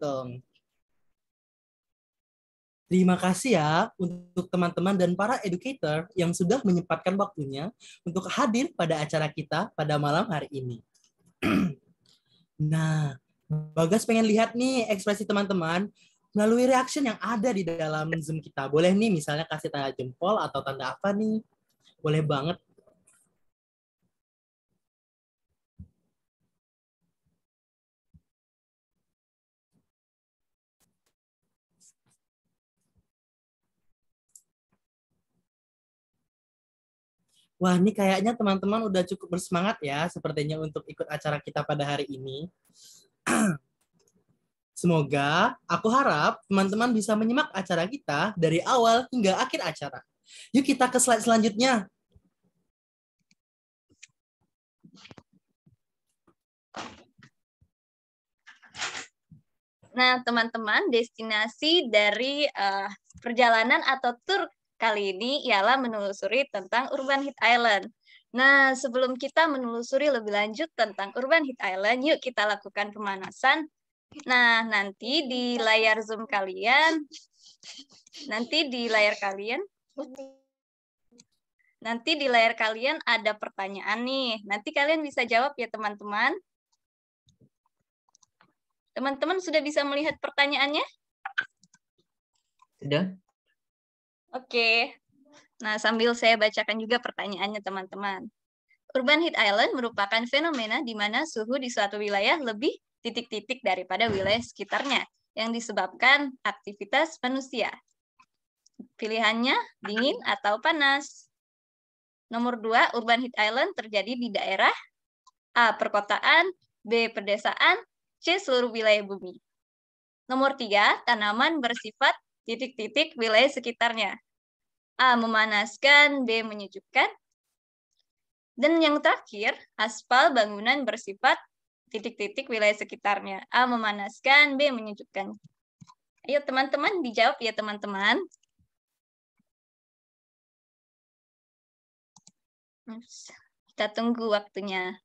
Ganteng. Terima kasih ya untuk teman-teman dan para educator yang sudah menyempatkan waktunya untuk hadir pada acara kita pada malam hari ini. Nah, Bagas pengen lihat nih ekspresi teman-teman melalui reaction yang ada di dalam Zoom kita. Boleh nih misalnya kasih tanda jempol atau tanda apa nih? Boleh banget. Wah, ini kayaknya teman-teman udah cukup bersemangat ya sepertinya untuk ikut acara kita pada hari ini. Semoga aku harap teman-teman bisa menyimak acara kita dari awal hingga akhir acara. Yuk kita ke slide selanjutnya. Nah, teman-teman, destinasi dari perjalanan atau tur kali ini ialah menelusuri tentang Urban Heat Island. Nah, sebelum kita menelusuri lebih lanjut tentang Urban Heat Island, yuk kita lakukan pemanasan. Nah, nanti di layar Zoom kalian, nanti di layar kalian ada pertanyaan nih. Nanti kalian bisa jawab ya, teman-teman. Teman-teman sudah bisa melihat pertanyaannya? Sudah. Oke. Nah, sambil saya bacakan juga pertanyaannya, teman-teman. Urban Heat Island merupakan fenomena di mana suhu di suatu wilayah lebih titik-titik daripada wilayah sekitarnya yang disebabkan aktivitas manusia. Pilihannya dingin atau panas. Nomor 2, Urban Heat Island terjadi di daerah A. Perkotaan, B. Pedesaan, C. Seluruh wilayah bumi. Nomor 3, tanaman bersifat titik-titik wilayah sekitarnya. A. Memanaskan, B. Menyejukkan. Dan yang terakhir, aspal bangunan bersifat titik-titik wilayah sekitarnya. A. Memanaskan, B. Menyejukkan. Ayo teman-teman dijawab ya teman-teman. Kita tunggu waktunya.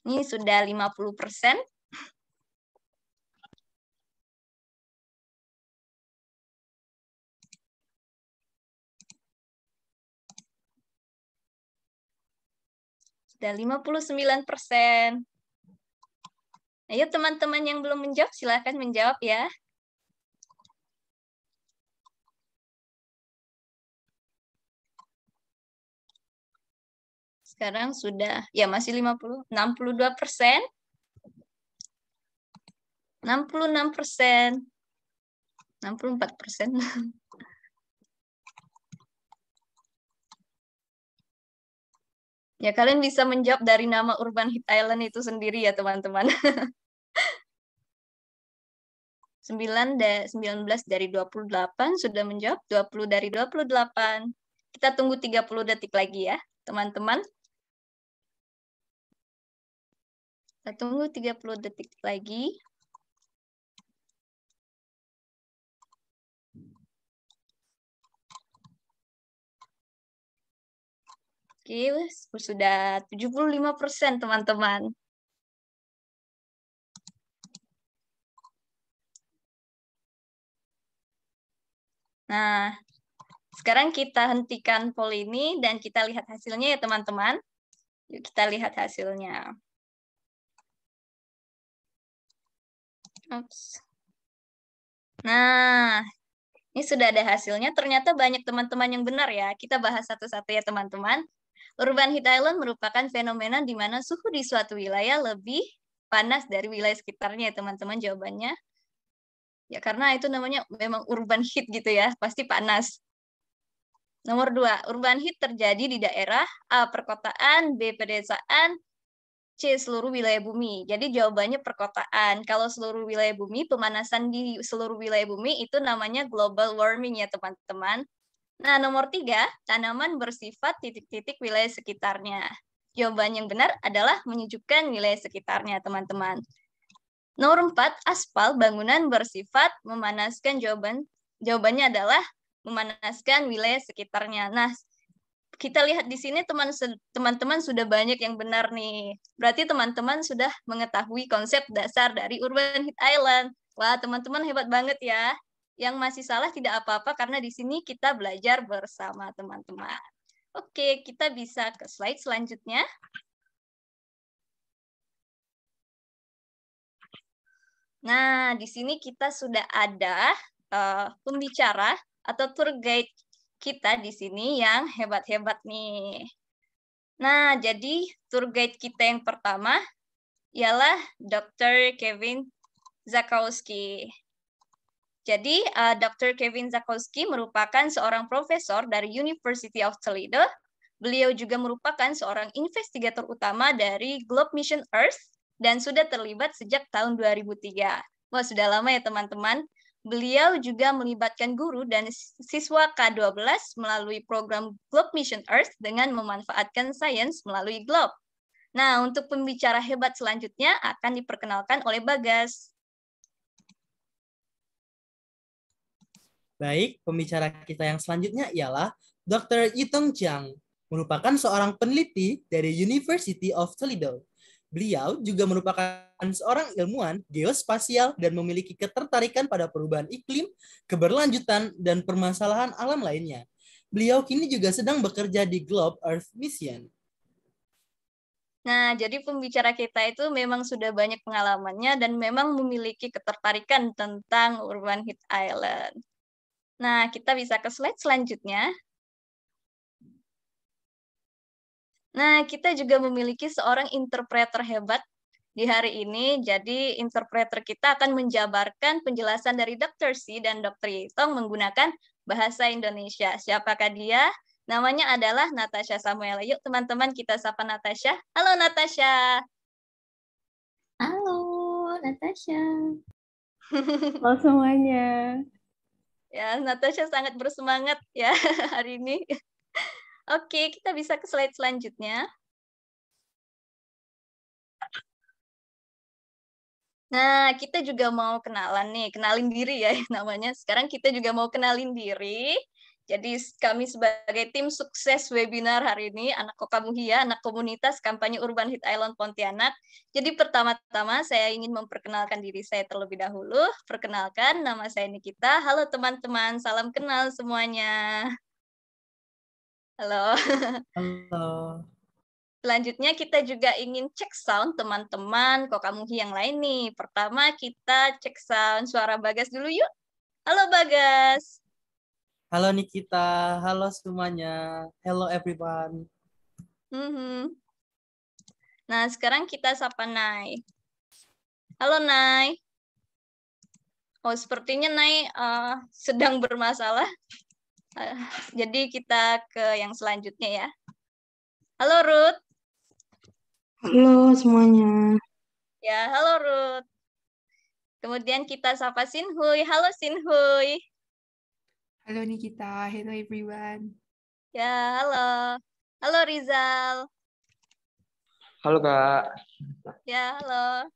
Ini sudah 50%. Sudah 59%. Ayo teman-teman yang belum menjawab, silakan menjawab ya. Sekarang sudah, ya masih 62%. 66%. 64%. Ya, kalian bisa menjawab dari nama Urban Heat Island itu sendiri ya, teman-teman. 19 dari 28 sudah menjawab, 20 dari 28. Kita tunggu 30 detik lagi ya, teman-teman. Kita tunggu 30 detik lagi. Oke, sudah 75% teman-teman. Nah, sekarang kita hentikan poll ini dan kita lihat hasilnya ya teman-teman. Yuk kita lihat hasilnya. Oops. Nah, ini sudah ada hasilnya. Ternyata banyak teman-teman yang benar ya. Kita bahas satu-satu ya teman-teman. Urban Heat Island merupakan fenomena di mana suhu di suatu wilayah lebih panas dari wilayah sekitarnya ya teman-teman jawabannya. Ya karena itu namanya memang urban heat gitu ya, pasti panas. Nomor 2, urban heat terjadi di daerah A. Perkotaan, B. Pedesaan, C. Seluruh wilayah bumi. Jadi jawabannya perkotaan. Kalau seluruh wilayah bumi, pemanasan di seluruh wilayah bumi itu namanya global warming ya teman-teman. Nah, nomor 3, tanaman bersifat titik-titik wilayah sekitarnya. Jawaban yang benar adalah menyejukkan wilayah sekitarnya, teman-teman. Nomor 4, aspal bangunan bersifat memanaskan. Jawabannya adalah memanaskan wilayah sekitarnya. Nah, kita lihat di sini teman-teman sudah banyak yang benar nih. Berarti teman-teman sudah mengetahui konsep dasar dari Urban Heat Island. Wah, teman-teman hebat banget ya. Yang masih salah tidak apa-apa karena di sini kita belajar bersama teman-teman. Oke, kita bisa ke slide selanjutnya. Nah, di sini kita sudah ada pembicara atau tour guide kita di sini yang hebat-hebat nih. Nah, jadi tour guide kita yang pertama ialah Dr. Kevin Zakowski. Jadi, Dr. Kevin Zakowski merupakan seorang profesor dari University of Toledo. Beliau juga merupakan seorang investigator utama dari Globe Mission Earth dan sudah terlibat sejak tahun 2003. Wah, sudah lama ya teman-teman. Beliau juga melibatkan guru dan siswa K-12 melalui program Globe Mission Earth dengan memanfaatkan sains melalui Globe. Nah, untuk pembicara hebat selanjutnya akan diperkenalkan oleh Bagas. Baik, pembicara kita yang selanjutnya ialah Dr. Yitong Jiang, merupakan seorang peneliti dari University of Toledo. Beliau juga merupakan seorang ilmuwan geospasial dan memiliki ketertarikan pada perubahan iklim, keberlanjutan, dan permasalahan alam lainnya. Beliau kini juga sedang bekerja di Globe Earth Mission. Nah, jadi pembicara kita itu memang sudah banyak pengalamannya dan memang memiliki ketertarikan tentang Urban Heat Island. Nah, kita bisa ke slide selanjutnya. Nah, kita juga memiliki seorang interpreter hebat di hari ini. Jadi, interpreter kita akan menjabarkan penjelasan dari Dr. C dan Dr. Yitong menggunakan bahasa Indonesia. Siapakah dia? Namanya adalah Natasha Samuel. Yuk, teman-teman, kita sapa Natasha. Halo, Natasha. Halo, Natasha. Halo semuanya. Ya, Natasha sangat bersemangat ya hari ini. Oke, kita bisa ke slide selanjutnya. Nah, kita juga mau kenalan nih, kenalin diri ya namanya. Sekarang kita juga mau kenalin diri. Jadi kami sebagai tim sukses webinar hari ini, anak Kokamuhia, anak komunitas kampanye Urban Heat Island Pontianak. Jadi pertama-tama saya ingin memperkenalkan diri saya terlebih dahulu. Perkenalkan, nama saya Nikita. Halo teman-teman, salam kenal semuanya. Halo. Halo. Selanjutnya kita juga ingin cek sound teman-teman Kokamuhi yang lain nih. Pertama kita cek sound suara Bagas dulu yuk. Halo Bagas. Halo Nikita, halo semuanya. Hello everyone. Nah, sekarang kita sapa Nay. Halo Nay. Oh, sepertinya Nay sedang bermasalah. Jadi kita ke yang selanjutnya ya. Halo Ruth. Halo semuanya. Ya, halo Ruth. Kemudian kita sapa Sinhui. Halo Sinhui. Halo Nikita, hello everyone. Ya, halo. Halo Rizal. Halo Kak. Ya, halo.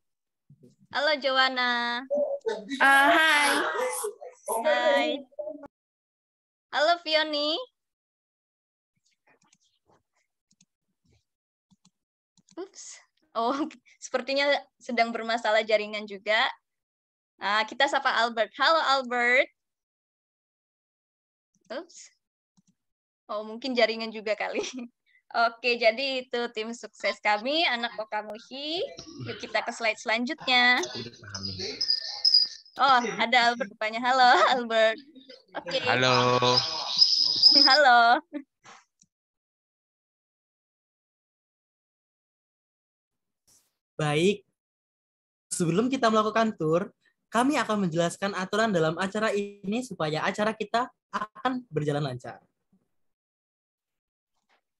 Halo Joanna. Hai. Hai. Halo Fioni. Ups. Oh, sepertinya sedang bermasalah jaringan juga. Nah, kita sapa Albert. Halo Albert. Ups. Oh, mungkin jaringan juga kali. Oke, jadi itu tim sukses kami, anak Kokamuhi. Yuk kita ke slide selanjutnya. Oh, ada Albert rupanya. Halo, Albert. Oke. Halo. Halo. Baik, sebelum kita melakukan tour, kami akan menjelaskan aturan dalam acara ini supaya acara kita akan berjalan lancar.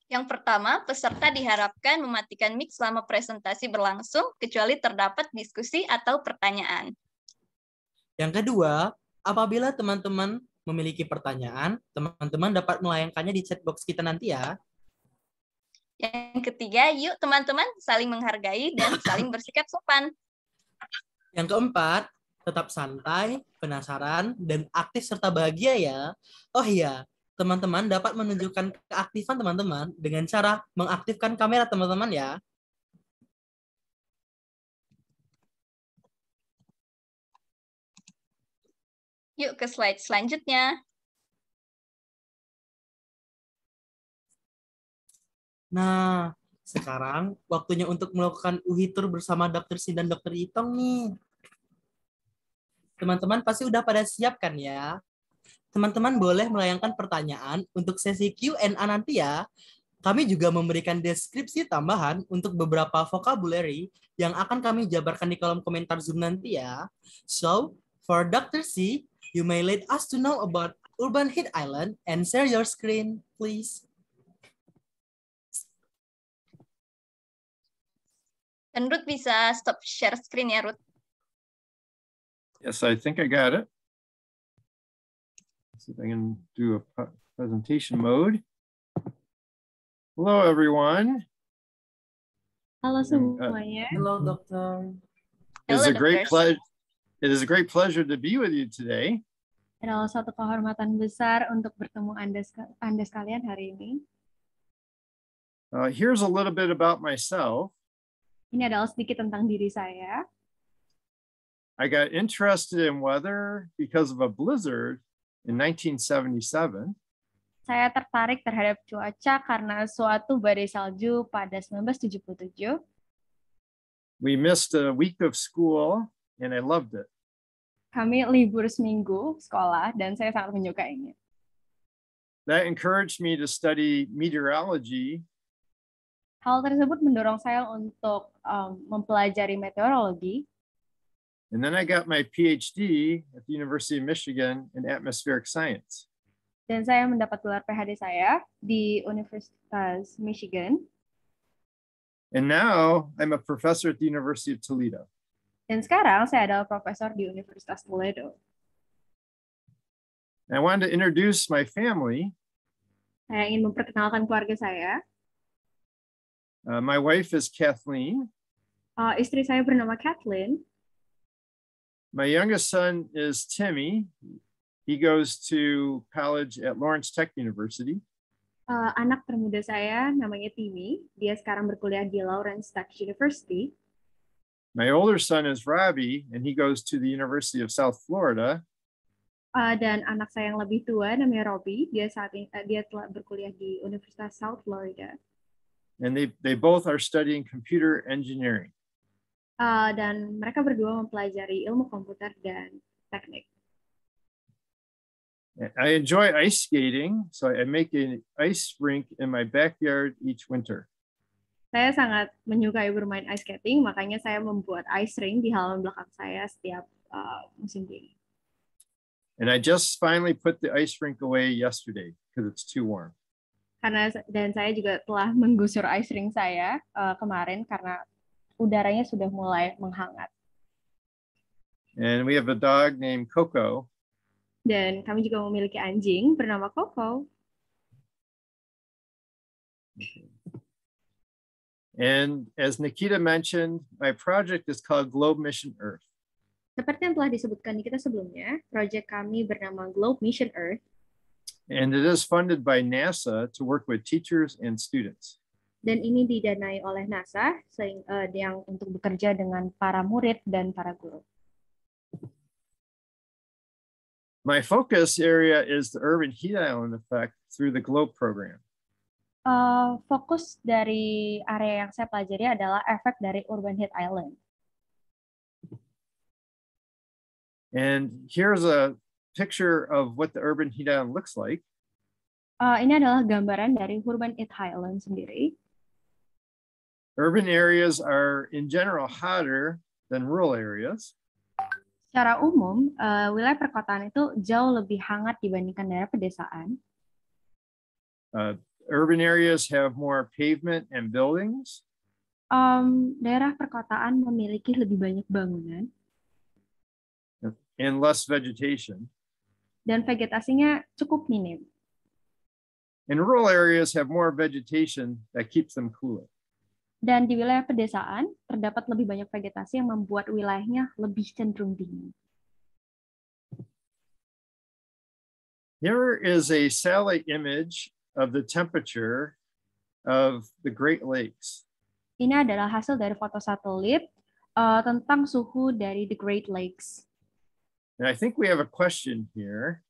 Yang pertama, peserta diharapkan mematikan mic selama presentasi berlangsung, kecuali terdapat diskusi atau pertanyaan. Yang kedua, apabila teman-teman memiliki pertanyaan, teman-teman dapat melayangkannya di chat box kita nanti ya. Yang ketiga, yuk teman-teman saling menghargai dan saling bersikap sopan. Yang keempat, tetap santai, penasaran, dan aktif serta bahagia ya. Oh iya, Teman-teman dapat menunjukkan keaktifan teman-teman dengan cara mengaktifkan kamera teman-teman ya. Yuk ke slide selanjutnya. Nah, sekarang waktunya untuk melakukan UHI Tour bersama Dr. Sin dan Dr. Itong nih. Teman-teman pasti udah pada siap kan ya? Teman-teman boleh melayangkan pertanyaan untuk sesi Q&A nanti ya. Kami juga memberikan deskripsi tambahan untuk beberapa vocabulary yang akan kami jabarkan di kolom komentar Zoom nanti ya. So, for Dr. C, you may let us to know about Urban Heat Island and share your screen, please. Dan Ruth bisa stop share screen ya, Ruth. Yes, I think I got it. Let's see if I can do a presentation mode. Hello, everyone. Halo semuanya. Hello, Dokter. It is Hello, a great doctors. pleasure. It is a great pleasure to be with you today. Adalah suatu kehormatan besar untuk bertemu Anda sekalian hari ini. Here's a little bit about myself. Ini adalah sedikit tentang diri saya. I got interested in weather because of a blizzard in 1977. Saya tertarik terhadap cuaca karena suatu badai salju pada 1977. We missed a week of school and I loved it. Kami libur seminggu sekolah dan saya sangat menyukainya. That encouraged me to study meteorology. Hal tersebut mendorong saya untuk mempelajari meteorologi. And then I got my PhD at the University of Michigan in atmospheric science. Dan saya mendapat gelar PhD saya di Universitas Michigan. And now I'm a professor at the University of Toledo. Dan sekarang saya adalah profesor di Universitas Toledo. And I wanted to introduce my family. Saya ingin memperkenalkan keluarga saya. My wife is Kathleen. Istri saya bernama Kathleen. My youngest son is Timmy. He goes to college at Lawrence Tech University. Anak termuda saya namanya Timmy. Dia sekarang berkuliah di Lawrence Tech University. My older son is Robbie, and he goes to the University of South Florida. Dan anak saya yang lebih tua namanya Robbie. Dia telah berkuliah di Universitas South Florida. And they both are studying computer engineering. Dan mereka berdua mempelajari ilmu komputer dan teknik. I enjoy ice skating, so I make an ice rink in my backyard each winter. Saya sangat menyukai bermain ice skating, makanya saya membuat ice rink di halaman belakang saya setiap musim dingin. And I just finally put the ice rink away yesterday because it's too warm. Dan saya juga telah menggusur ice rink saya kemarin karena udaranya sudah mulai menghangat. And we have a dog named Coco. Dan kami juga memiliki anjing bernama Coco. And as Nikita mentioned, my project is called Globe Mission Earth. Seperti yang telah disebutkan di kita sebelumnya, proyek kami bernama Globe Mission Earth. And it is funded by NASA to work with teachers and students. Dan ini didanai oleh NASA yang untuk bekerja dengan para murid dan para guru. My focus area is the urban heat island effect through the GLOBE program. Fokus dari area yang saya pelajari adalah efek dari urban heat island. And here's a picture of what the urban heat island looks like. Ini adalah gambaran dari urban heat island sendiri. Urban areas are in general hotter than rural areas. Secara umum, wilayah perkotaan itu jauh lebih hangat dibandingkan daerah pedesaan. Urban areas have more pavement and buildings. Daerah perkotaan memiliki lebih banyak bangunan. And less vegetation. Dan vegetasinya cukup minim. And rural areas have more vegetation that keeps them cooler. Dan di wilayah pedesaan, terdapat lebih banyak vegetasi yang membuat wilayahnya lebih cenderung dingin. Here is a satellite image of the temperature of the Great Lakes. Ini adalah hasil dari foto satelit tentang suhu dari the Great Lakes. And I think we have a question here.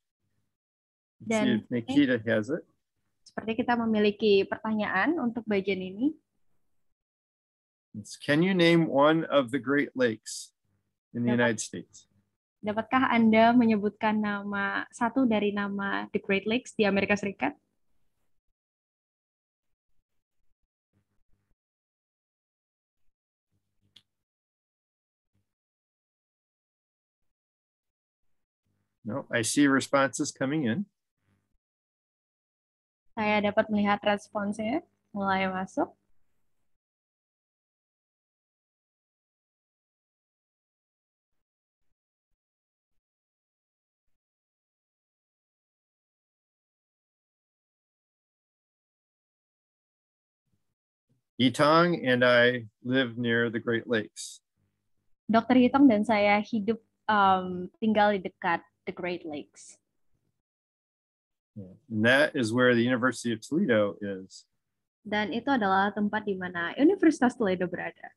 Let's see if Nikita has it. Seperti kita memiliki pertanyaan untuk bagian ini. Can you name one of the Great Lakes in the United States? Dapatkah Anda menyebutkan nama satu dari nama the Great Lakes di Amerika Serikat? No, I see responses coming in. Saya dapat melihat responsnya mulai masuk. Yitong and I live near the Great Lakes. Dr. Hitong dan saya hidup tinggal di dekat the Great Lakes. And that is where the University of Toledo is. Dan itu adalah tempat di mana Universitas Toledo berada.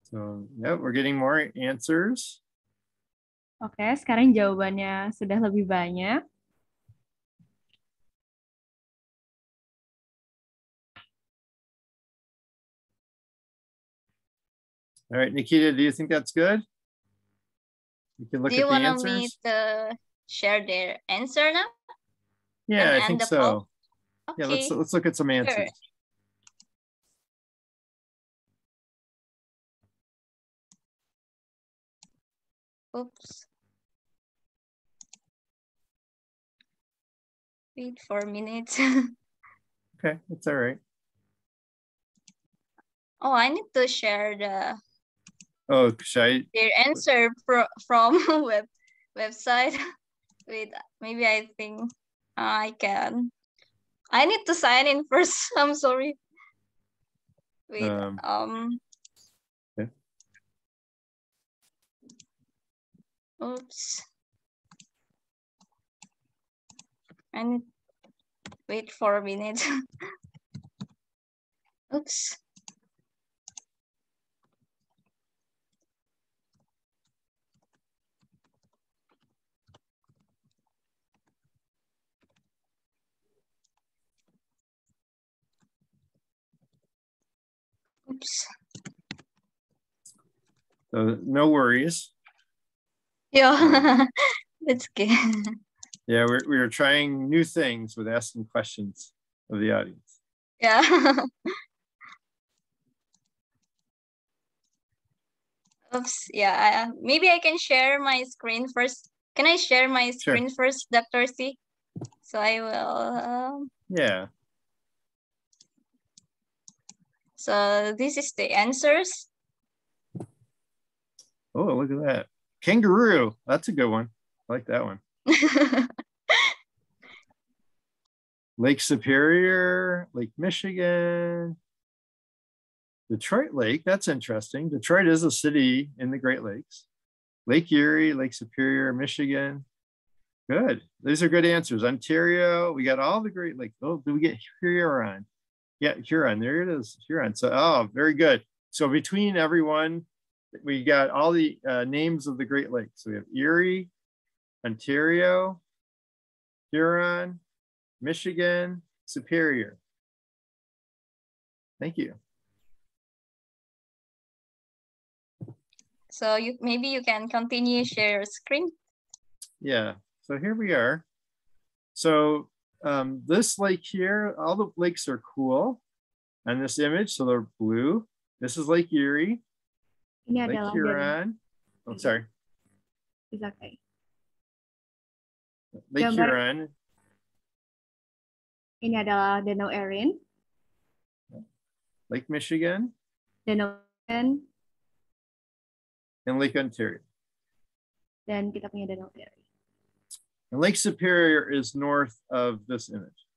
So, yeah, we're getting more answers. Oke, sekarang jawabannya sudah lebih banyak. All right, Nikita, do you think that's good? You can look Do you at the want me answers. to share their answer now? Yeah, I and think the so. poll? Yeah, Okay. let's look at some answers. Oops. Wait 4 minutes. Okay, that's all right. Oh, I need to share Oh, should I? their answer from website. Wait, maybe I think I can. I need to sign in first. I'm sorry. Wait. Okay. Oops. I need wait 4 minutes. Oops. Oops. So no worries. Yeah, that's good. Yeah, we were trying new things with asking questions of the audience. Yeah. Oops. Yeah. Maybe I can share my screen first. Can I share my screen first, Dr. C? So I will. Yeah. So this is the answers. Oh, look at that. Kangaroo. That's a good one. I like that one. Lake Superior, Lake Michigan, Detroit Lake. That's interesting. Detroit is a city in the Great Lakes. Lake Erie, Lake Superior, Michigan. Good. These are good answers. Ontario, we got all the Great Lakes. Oh, did we get Huron? Yeah, Huron. There it is. Huron. So, oh, very good. So between everyone, we got all the names of the Great Lakes. So we have Erie, Ontario, Huron, Michigan, Superior. Thank you. So maybe you can continue share your screen. Yeah, so here we are. So this lake here, all the lakes are cool on this image. So they're blue. This is Lake Erie, Ini Lake adalah Huron. Oh, sorry. It's okay. Lake Gambar. Huron. Ini adalah Danau Erie, Lake Michigan, Danau Erie, and Lake Ontario. dan kita punya Danau Erie. And Lake Superior is north of this image.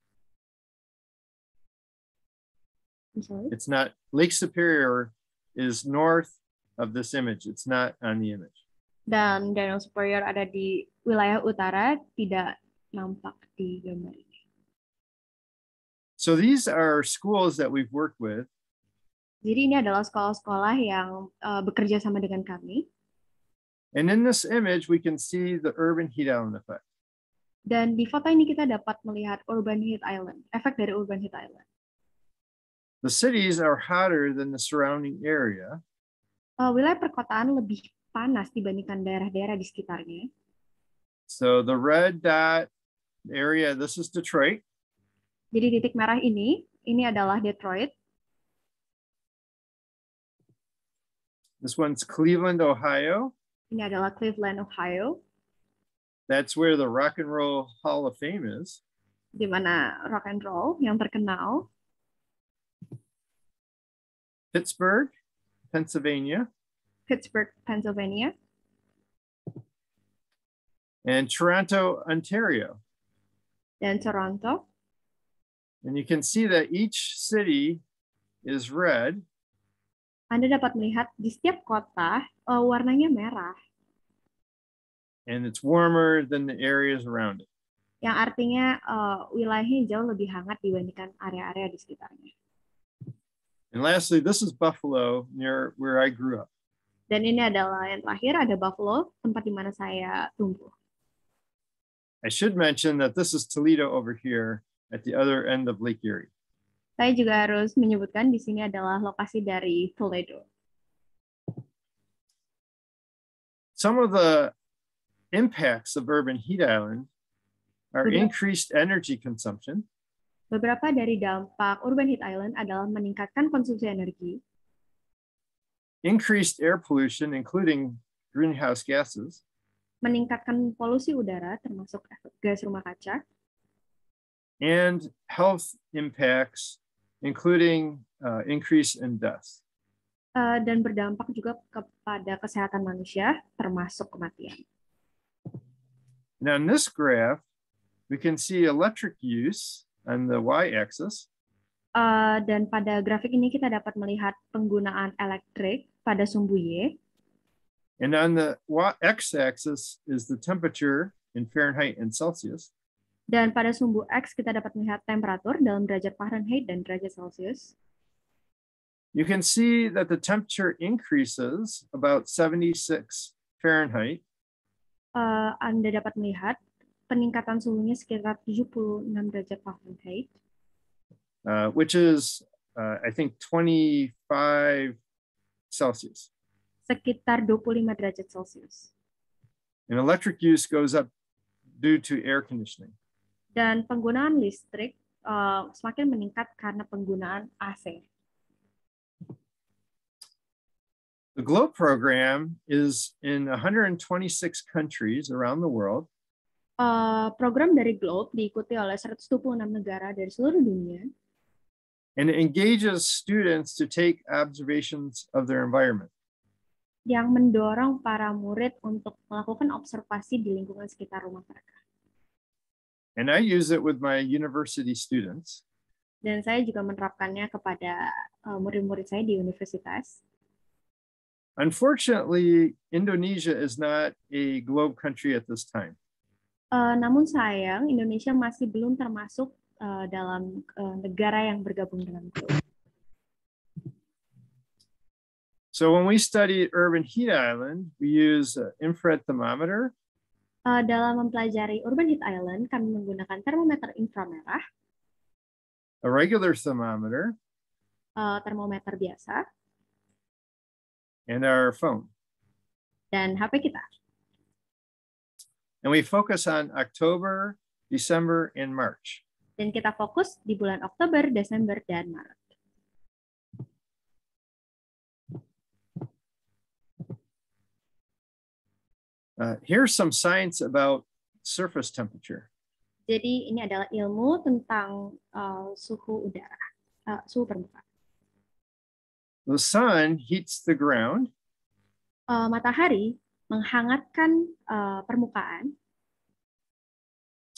I'm sorry. It's not, Lake Superior is north of this image. It's not on the image. Dan Danau Superior ada di wilayah utara, tidak nampak di gambar ini. So these are schools that we've worked with. Jadi ini adalah sekolah-sekolah yang bekerja sama dengan kami. And in this image, we can see the urban heat island effect. Dan di foto ini kita dapat melihat urban heat island, efek dari urban heat island. The cities are hotter than the surrounding area. Wilayah perkotaan lebih panas dibandingkan daerah-daerah di sekitarnya. So the red dot area, this is Detroit. Jadi titik merah ini adalah Detroit. This one's Cleveland, Ohio. Ini adalah Cleveland, Ohio. That's where the Rock and Roll Hall of Fame is. Di mana rock and roll yang terkenal. Pittsburgh, Pennsylvania. Pittsburgh, Pennsylvania. And Toronto, Ontario. Dan Toronto. And you can see that each city is red. Anda dapat melihat di setiap kota warnanya merah. And it's warmer than the areas around it. Yang artinya wilayahnya jauh lebih hangat dibandingkan area-area di sekitarnya. And lastly, this is Buffalo, near where I grew up. Dan ini adalah yang terakhir, ada Buffalo, tempat di mana saya tumbuh. I should mention that this is Toledo over here at the other end of Lake Erie. Saya juga harus menyebutkan di sini adalah lokasi dari Toledo. Some of the impacts of urban heat island are increased energy consumption. Beberapa dari dampak urban heat island adalah meningkatkan konsumsi energi, increased air pollution, including greenhouse gases, meningkatkan polusi udara termasuk gas rumah kaca, and health impacts, including increase in deaths. Dan berdampak juga kepada kesehatan manusia, termasuk kematian. Now, in this graph, we can see electric use on the y-axis. Dan pada grafik ini kita dapat melihat penggunaan elektrik pada sumbu Y. And on the x-axis is the temperature in Fahrenheit and Celsius. Dan pada sumbu X kita dapat melihat temperatur dalam derajat Fahrenheit dan derajat Celsius. You can see that the temperature increases about 76 Fahrenheit. Anda dapat melihat peningkatan suhunya sekitar 76 derajat Fahrenheit. Which is, I think, 25 Celsius. Sekitar 25 derajat Celsius. And electric use goes up due to air conditioning. Dan penggunaan listrik semakin meningkat karena penggunaan AC. The GLOBE program is in 126 countries around the world. Program dari GLOBE diikuti oleh 126 negara dari seluruh dunia. And it engages students to take observations of their environment. Yang mendorong para murid untuk melakukan observasi di lingkungan sekitar rumah mereka. And I use it with my university students. Dan saya juga menerapkannya kepada murid-murid saya di universitas. Unfortunately, Indonesia is not a GLOBE country at this time. Namun sayang, Indonesia masih belum termasuk dalam negara yang bergabung dengan GLOBE. So when we study urban heat island, we use an infrared thermometer. Dalam mempelajari urban heat island, kami menggunakan termometer inframerah, a regular thermometer, termometer biasa, and our phone. dan HP kita. And we focus on October, December, and March. Dan kita fokus di bulan Oktober, Desember, dan Maret. Here's some science about surface temperature. Jadi ini adalah ilmu tentang suhu udara, suhu permukaan. The sun heats the ground. Matahari menghangatkan permukaan.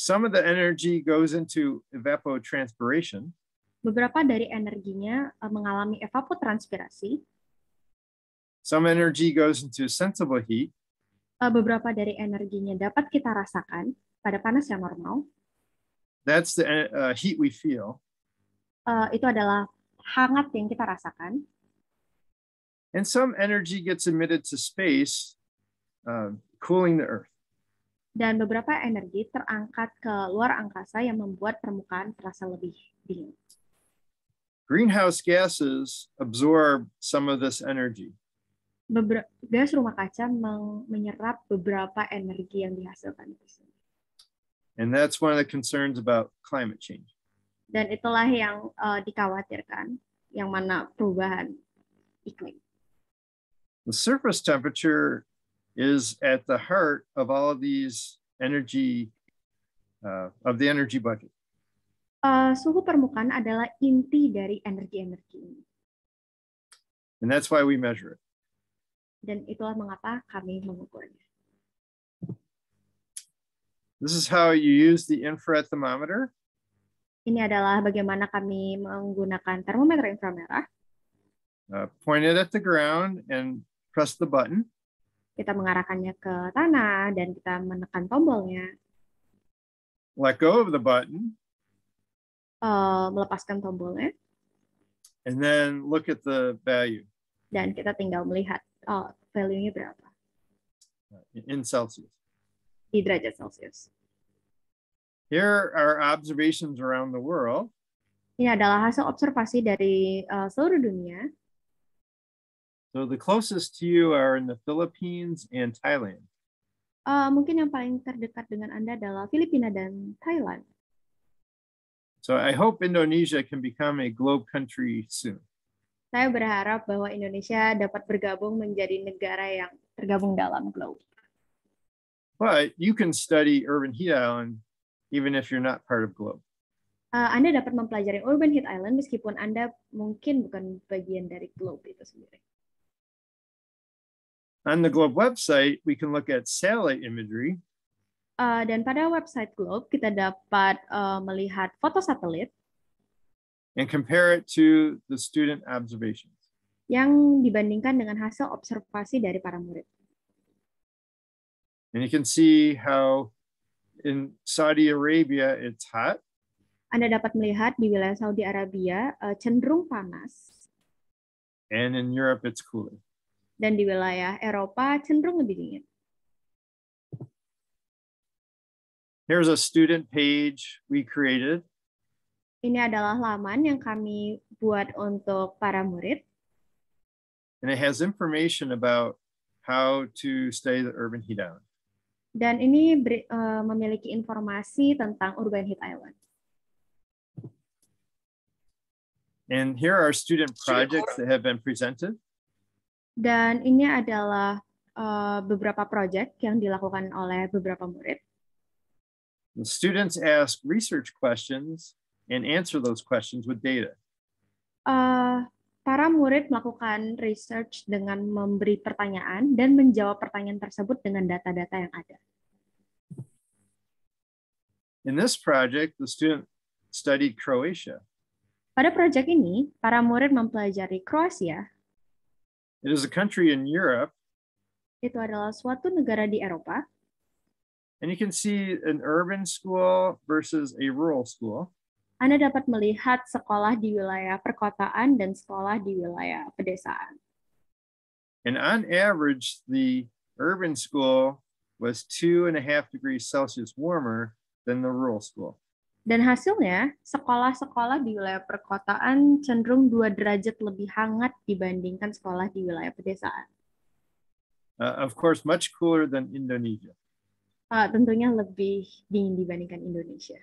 Some of the energy goes into evapotranspiration. Beberapa dari energinya mengalami evapotranspirasi. Some energy goes into sensible heat. Beberapa dari energinya dapat kita rasakan pada panas yang normal. That's the heat we feel. Itu adalah hangat yang kita rasakan. And some energy gets emitted to space, cooling the Earth. Dan beberapa energi terangkat ke luar angkasa yang membuat permukaan terasa lebih dingin. Greenhouse gases absorb some of this energy. Gas rumah kaca menyerap beberapa energi yang dihasilkan itu. And that's one of the concerns about climate change. Dan itulah yang dikhawatirkan, yang mana perubahan iklim. The surface temperature is at the heart of all of these energy, of the energy budget. Suhu permukaan adalah inti dari energi-energi ini. And that's why we measure it. Dan itulah mengapa kami mengukurnya. This is how you use the infrared thermometer. Ini adalah bagaimana kami menggunakan termometer inframerah. Point it at the ground and press the button. Kita mengarahkannya ke tanah dan kita menekan tombolnya. Let go of the button. Melepaskan tombolnya. And then look at the value. Dan kita tinggal melihat value-nya berapa. In Celsius. Di derajat Celsius. Here are observations around the world. Ini adalah hasil observasi dari seluruh dunia. So the closest to you are in the Philippines and Thailand. Mungkin yang paling terdekat dengan Anda adalah Filipina dan Thailand. So I hope Indonesia can become a globe country soon. Saya berharap bahwa Indonesia dapat bergabung menjadi negara yang tergabung dalam globe. But you can study urban heat island even if you're not part of globe. Anda dapat mempelajari urban heat island meskipun Anda mungkin bukan bagian dari globe itu sendiri. On the Globe website, we can look at satellite imagery. Dan pada website Globe, kita dapat melihat foto satelit and compare it to the student observations. Yang dibandingkan dengan hasil observasi dari para murid. And you can see how in Saudi Arabia it's hot. Anda dapat melihat di wilayah Saudi Arabia cenderung panas. And in Europe it's cooler. Dan di wilayah Eropa cenderung lebih dingin. Here's a student page we created. Ini adalah laman yang kami buat untuk para murid. And it has information about how to study the urban heat island. Dan ini memiliki informasi tentang urban heat island. And here are student projects that have been presented. Dan ini adalah beberapa proyek yang dilakukan oleh beberapa murid. The students ask research questions and answer those questions with data. Para murid melakukan research dengan memberi pertanyaan dan menjawab pertanyaan tersebut dengan data-data yang ada. In this project, the student studied Croatia. Pada proyek ini, para murid mempelajari Kroasia. It is a country in Europe. Itu adalah suatu negara di Eropa. And you can see an urban school versus a rural school. Anda dapat melihat sekolah di wilayah perkotaan dan sekolah di wilayah pedesaan. And on average, the urban school was 2.5 degrees Celsius warmer than the rural school. Dan hasilnya, sekolah-sekolah di wilayah perkotaan cenderung 2 derajat lebih hangat dibandingkan sekolah di wilayah pedesaan. Of course, much cooler than Indonesia. Tentunya lebih dingin dibandingkan Indonesia.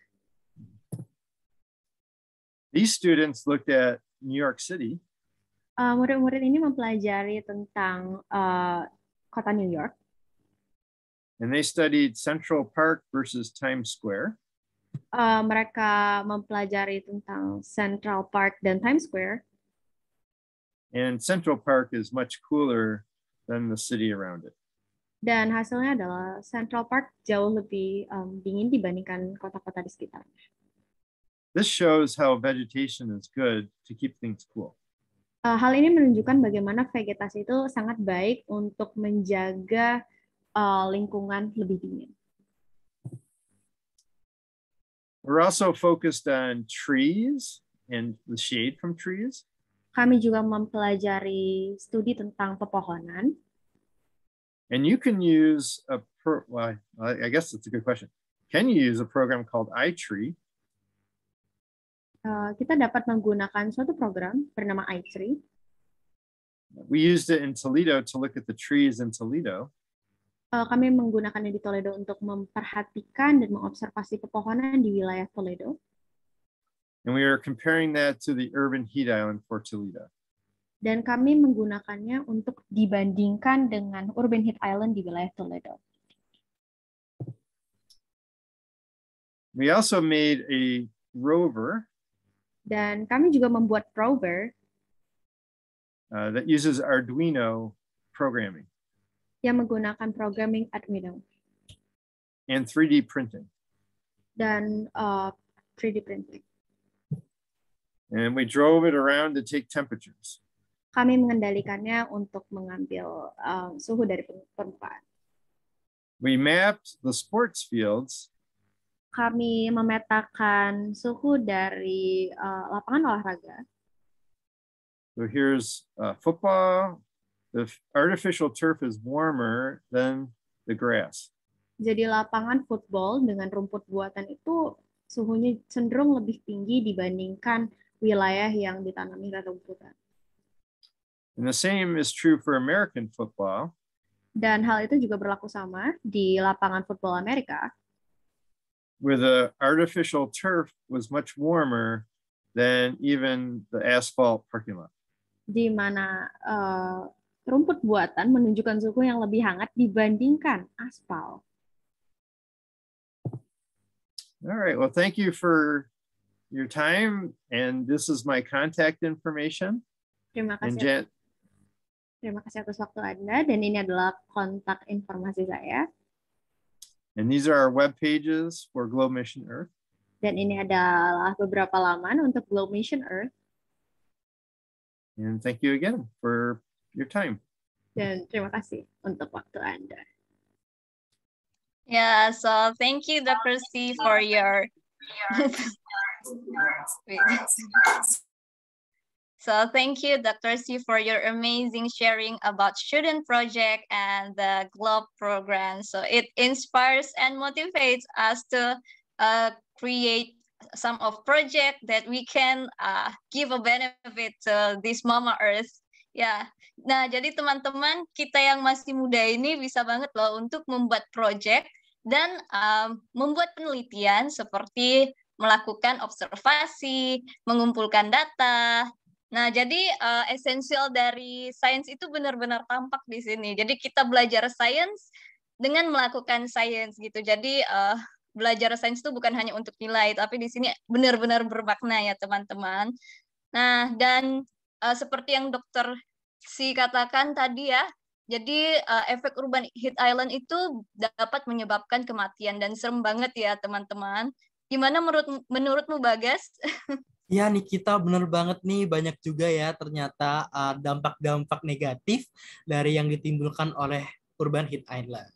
These students looked at New York City. Murid-murid ini mempelajari tentang kota New York. And they studied Central Park versus Times Square. Mereka mempelajari tentang Central Park dan Times Square. And Central Park is much cooler than the city around it. Dan hasilnya adalah Central Park jauh lebih dingin dibandingkan kota-kota di sekitarnya. This shows how vegetation is good to keep things cool. Hal ini menunjukkan bagaimana vegetasi itu sangat baik untuk menjaga lingkungan lebih dingin. We're also focused on trees and the shade from trees. Kami juga mempelajari studi tentang pepohonan. And you can use well, I guess that's a good question. Can you use a program called iTree? Kita dapat menggunakan suatu program bernama iTree. We used it in Toledo to look at the trees in Toledo. Kami menggunakannya di Toledo untuk memperhatikan dan mengobservasi pepohonan di wilayah Toledo. And we are comparing that to the urban heat island for Toledo. Dan kami menggunakannya untuk dibandingkan dengan urban heat island di wilayah Toledo. We also made a rover. Dan kami juga membuat rover that uses Arduino programming. Yang menggunakan programming Arduino. And 3D printing. Dan 3D printing. And we drove it around to take temperatures. Kami mengendalikannya untuk mengambil suhu dari permukaan. We mapped the sports fields. Kami memetakan suhu dari lapangan olahraga. So here's football. The artificial turf is warmer than the grass. Jadi lapangan football dengan rumput buatan itu suhunya cenderung lebih tinggi dibandingkan wilayah yang ditanami rumputan. And the same is true for American football. Dan hal itu juga berlaku sama di lapangan football Amerika. Where the artificial turf was much warmer than even the asphalt parking lot. Di mana rumput buatan menunjukkan suhu yang lebih hangat dibandingkan aspal. All right, well, thank you for your time. And this is my contact information. Terima kasih. Terima kasih atas waktu Anda, dan ini adalah kontak informasi saya. And these are our web pages for Globe Mission Earth. Dan ini adalah beberapa laman untuk Globe Mission Earth. And thank you again for your time. Dan terima kasih untuk waktu Anda. Yeah, so thank you, Dr. C, for your... So thank you, Dr. C, for your amazing sharing about student project and the GLOBE program. So it inspires and motivates us to create some of project that we can give a benefit to this Mama Earth. Ya, nah jadi teman-teman kita yang masih muda ini bisa banget loh untuk membuat project dan membuat penelitian seperti melakukan observasi, mengumpulkan data. Nah, jadi esensial dari sains itu benar-benar tampak di sini. Jadi kita belajar sains dengan melakukan sains gitu. Jadi belajar sains itu bukan hanya untuk nilai, tapi di sini benar-benar bermakna ya teman-teman. Nah, dan seperti yang Dr. C katakan tadi ya, jadi efek urban heat island itu dapat menyebabkan kematian dan serem banget ya teman-teman. Gimana menurutmu Bagas? Ya Nikita, bener banget nih, banyak juga ya ternyata dampak-dampak negatif dari yang ditimbulkan oleh urban heat island.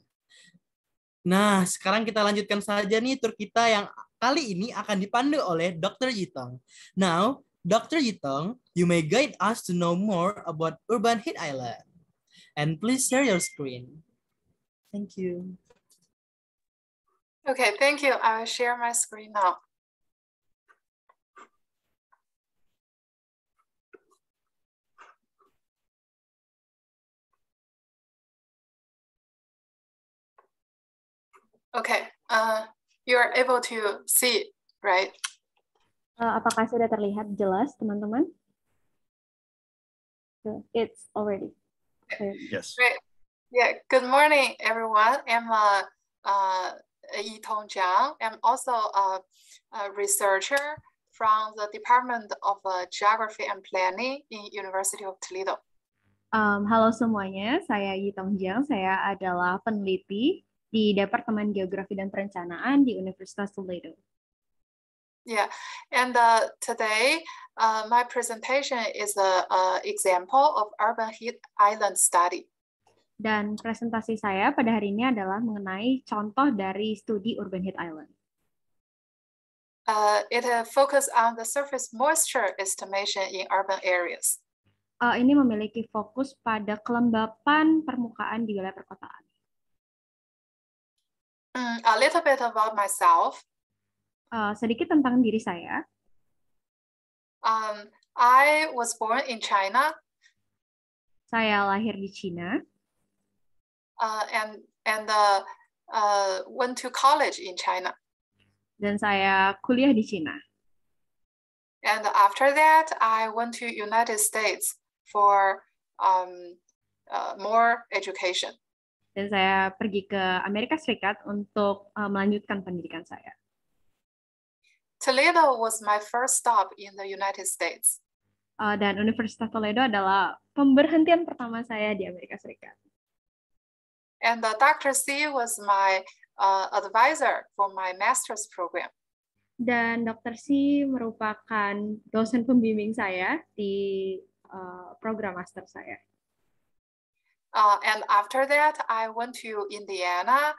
Nah, sekarang kita lanjutkan saja nih tur kita yang kali ini akan dipandu oleh Dr. Yitong. Now, Dr. Yitong, you may guide us to know more about urban heat island. And please share your screen. Thank you. Okay, thank you. I will share my screen now. Okay, you are able to see it, right? Apakah sudah terlihat jelas, teman-teman? It's already. Yes. Great. Yeah. Good morning, everyone. I'm Yitong Jiang. I'm also a researcher from the Department of Geography and Planning in University of Toledo. Halo semuanya, saya Yitong Jiang. Saya adalah peneliti di Departemen Geografi dan Perencanaan di Universitas Toledo. Yeah, and today my presentation is an example of urban heat island study. Dan presentasi saya pada hari ini adalah mengenai contoh dari studi Urban Heat Island. It focuses on the surface moisture estimation in urban areas. Ini memiliki fokus pada kelembapan permukaan di wilayah perkotaan. A little bit about myself. Sedikit tentang diri saya. I was born in China. Saya lahir di Cina. And went to college in China. Dan saya kuliah di Cina. And after that, I went to United States for more education. Dan saya pergi ke Amerika Serikat untuk melanjutkan pendidikan saya. Toledo was my first stop in the United States. Dan Universitas Toledo adalah pemberhentian pertama saya di Amerika Serikat. And Dr. C was my advisor for my master's program. Dan Dr. C merupakan dosen pembimbing saya di program master saya. And after that, I went to Indiana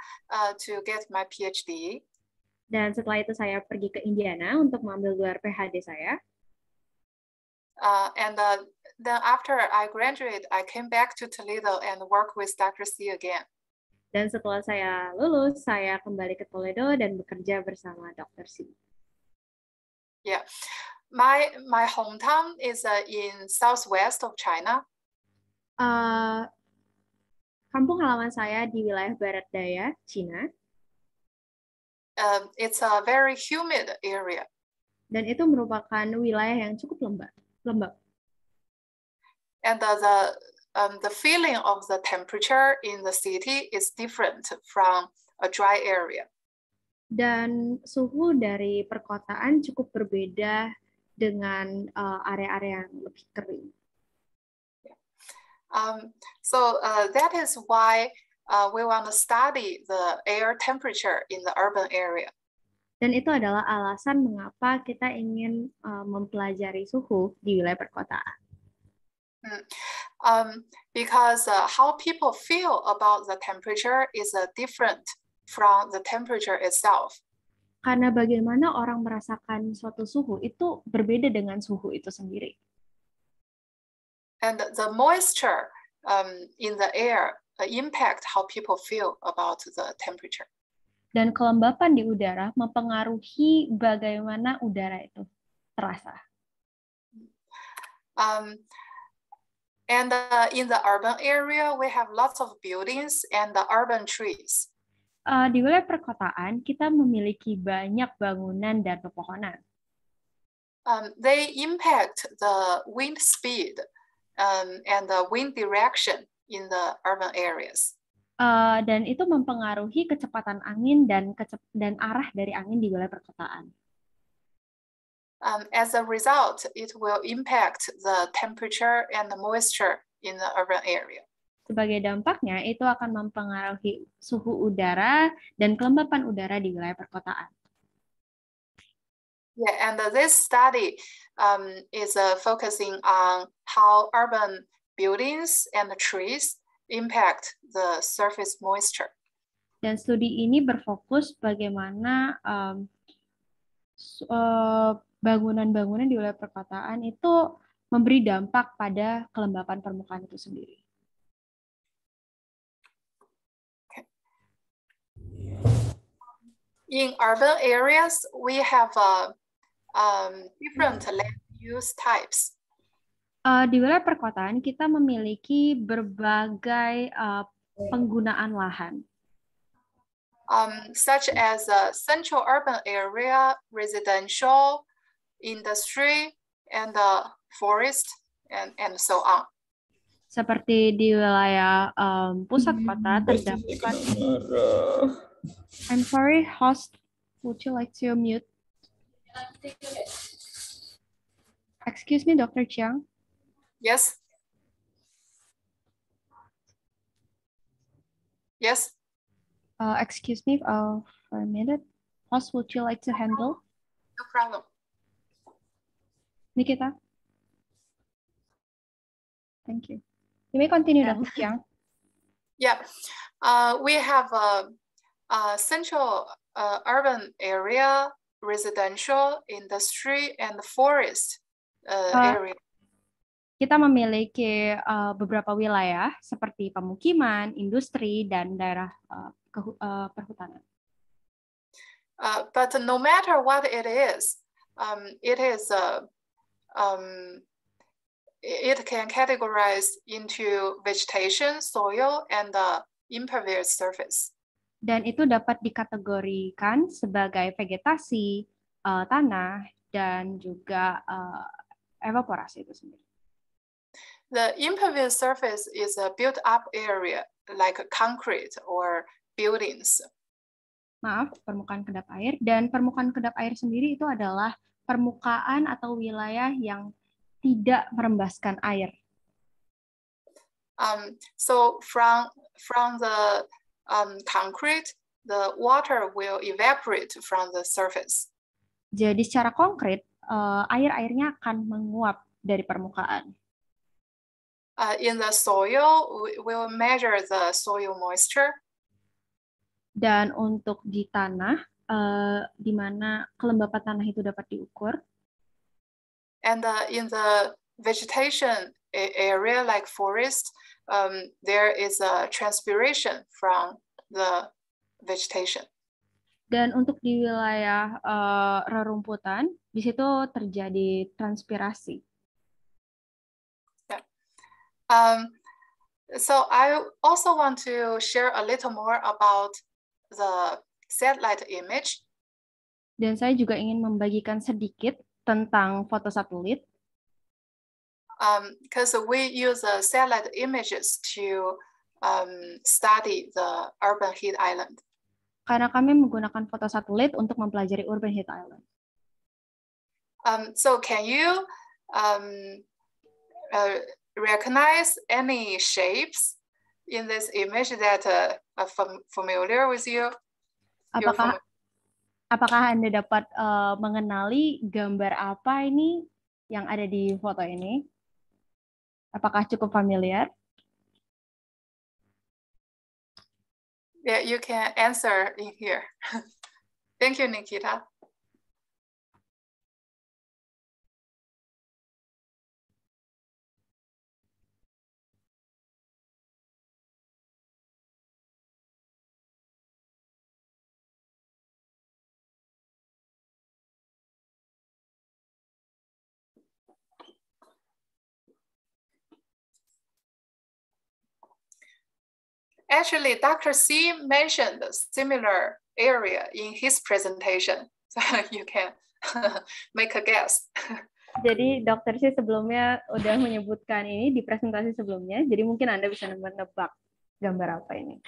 to get my PhD. Dan setelah itu saya pergi ke Indiana untuk mengambil gelar PhD saya. And then after I graduated, I came back to Toledo and worked with Dr. C again. Dan setelah saya lulus, saya kembali ke Toledo dan bekerja bersama Dr. C. Yeah, my hometown is in southwest of China. Kampung halaman saya di wilayah barat daya Cina. It's a very humid area. Dan itu merupakan wilayah yang cukup lembab. And the feeling of the temperature in the city is different from a dry area. Dan suhu dari perkotaan cukup berbeda dengan area-area yang lebih kering. So that is why we want to study the air temperature in the urban area. Dan itu adalah alasan mengapa kita ingin mempelajari suhu di wilayah perkotaan. Because how people feel about the temperature is different from the temperature itself. Karena bagaimana orang merasakan suatu suhu itu berbeda dengan suhu itu sendiri. And the moisture in the air impact how people feel about the temperature. Dan kelembapan di udara mempengaruhi bagaimana udara itu terasa. And in the urban area, we have lots of buildings and the urban trees. Di wilayah perkotaan, kita memiliki banyak bangunan dan pepohonan. They impact the wind speed and the wind direction in the urban areas. Dan itu mempengaruhi kecepatan angin dan arah dari angin di wilayah perkotaan. As a result, it will impact the temperature and the moisture in the urban area. Sebagai dampaknya, itu akan mempengaruhi suhu udara dan kelembapan udara di wilayah perkotaan. Yeah, and this study is focusing on how urban buildings and the trees impact the surface moisture. Dan studi ini berfokus bagaimana bangunan-bangunan di wilayah perkotaan itu memberi dampak pada kelembapan permukaan itu sendiri. In urban areas, we have different land use types. Di wilayah perkotaan, kita memiliki berbagai penggunaan lahan. Such as central urban area, residential, industry, and forest, and so on. Seperti di wilayah pusat kota terdapat. I'm sorry, host. Would you like to mute? Excuse me, Dr. Chiang. Yes. Yes. Excuse me for a minute. Host, would you like to handle? No problem. Nikita? Thank you. You may continue, Done. Dr. Chiang. Yeah. We have a central urban area, residential, industry, and forest area. Kita memiliki beberapa wilayah seperti pemukiman, industri, dan daerah perhutanan. But no matter what it is it can categorize into vegetation, soil, and impervious surface. Dan itu dapat dikategorikan sebagai vegetasi, tanah, dan juga evaporasi itu sendiri. The impervious surface is a built-up area like concrete or buildings. Maaf, permukaan kedap air. Dan permukaan kedap air sendiri itu adalah permukaan atau wilayah yang tidak merembaskan air. So from the concrete, the water will evaporate from the surface. Jadi secara konkret, air-airnya akan menguap dari permukaan. In the soil, we will measure the soil moisture. Dan untuk di tanah, di mana kelembapan tanah itu dapat diukur. And in the vegetation area like forest, there is a transpiration from the vegetation. Dan untuk di wilayah rerumputan, di situ terjadi transpirasi. So I also want to share a little more about the satellite image. Dan saya juga ingin membagikan sedikit tentang foto satelit. Because we use satellite images to study the urban heat island. Karena kami menggunakan foto satelit untuk mempelajari urban heat island. So can you recognize any shapes in this image that are familiar with you? Apakah Anda dapat mengenali gambar apa ini yang ada di foto ini? Apakah cukup familiar? Yeah, you can answer in here. Thank you, Nikita. Actually, Dr. C mentioned a similar area in his presentation, so you can make a guess. Jadi Dr. C sebelumnya udah menyebutkan ini di presentasi sebelumnya, jadi mungkin Anda bisa menebak gambar apa ini.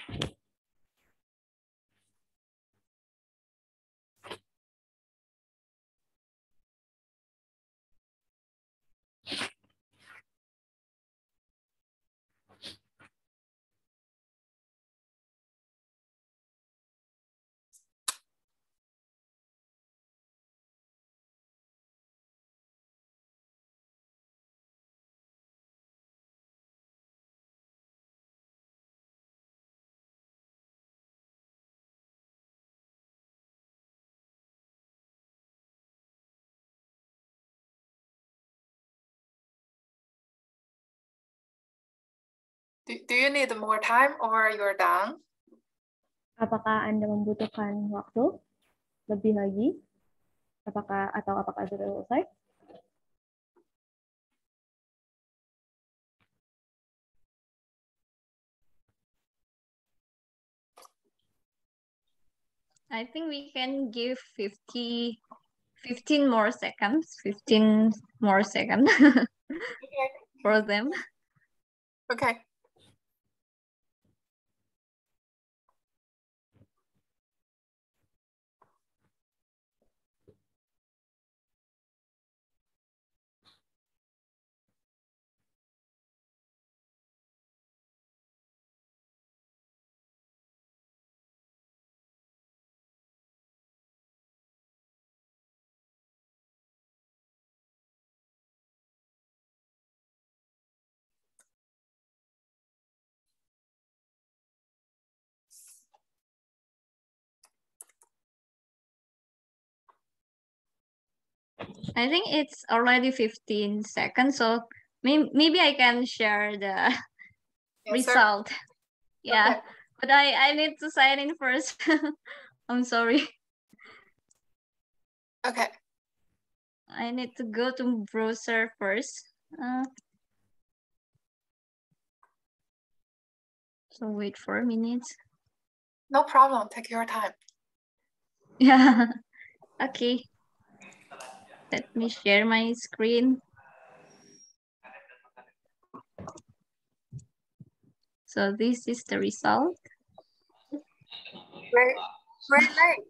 Do you need more time or you're done? Apakah Anda membutuhkan waktu lebih lagi? Apakah sudah selesai? I think we can give 15 more seconds, 15 more seconds for them. Okay. I think it's already 15 seconds, so maybe I can share the Answer? result. Yeah, Okay. but I need to sign in first. I'm sorry. Okay. I need to go to browser first. So wait for a minute. No problem. Take your time. Yeah. Okay. Let me share my screen. So this is the result. Great Lake.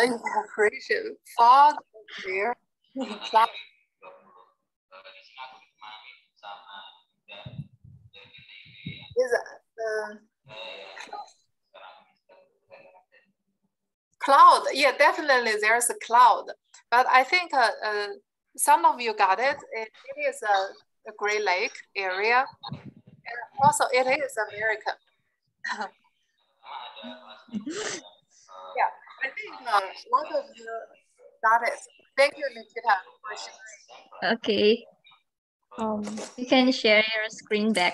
Evaporation. Fog. Clear. Cloud. Is cloud. Yeah, definitely there's a cloud. But I think some of you got it. It is a Great Lake area. And also it is America. Yeah, I think most of you got it. Thank you, Nikita, for sharing. Okay. You can share your screen back.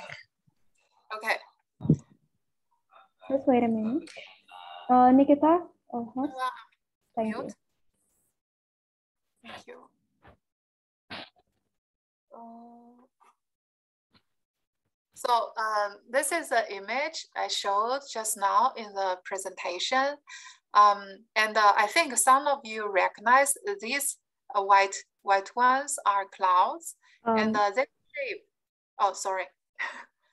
Okay. Just wait a minute. Nikita, host. Thank you. Mute. Thank you. So this is the image I showed just now in the presentation. And I think some of you recognize these white ones are clouds. And this shape, oh, sorry.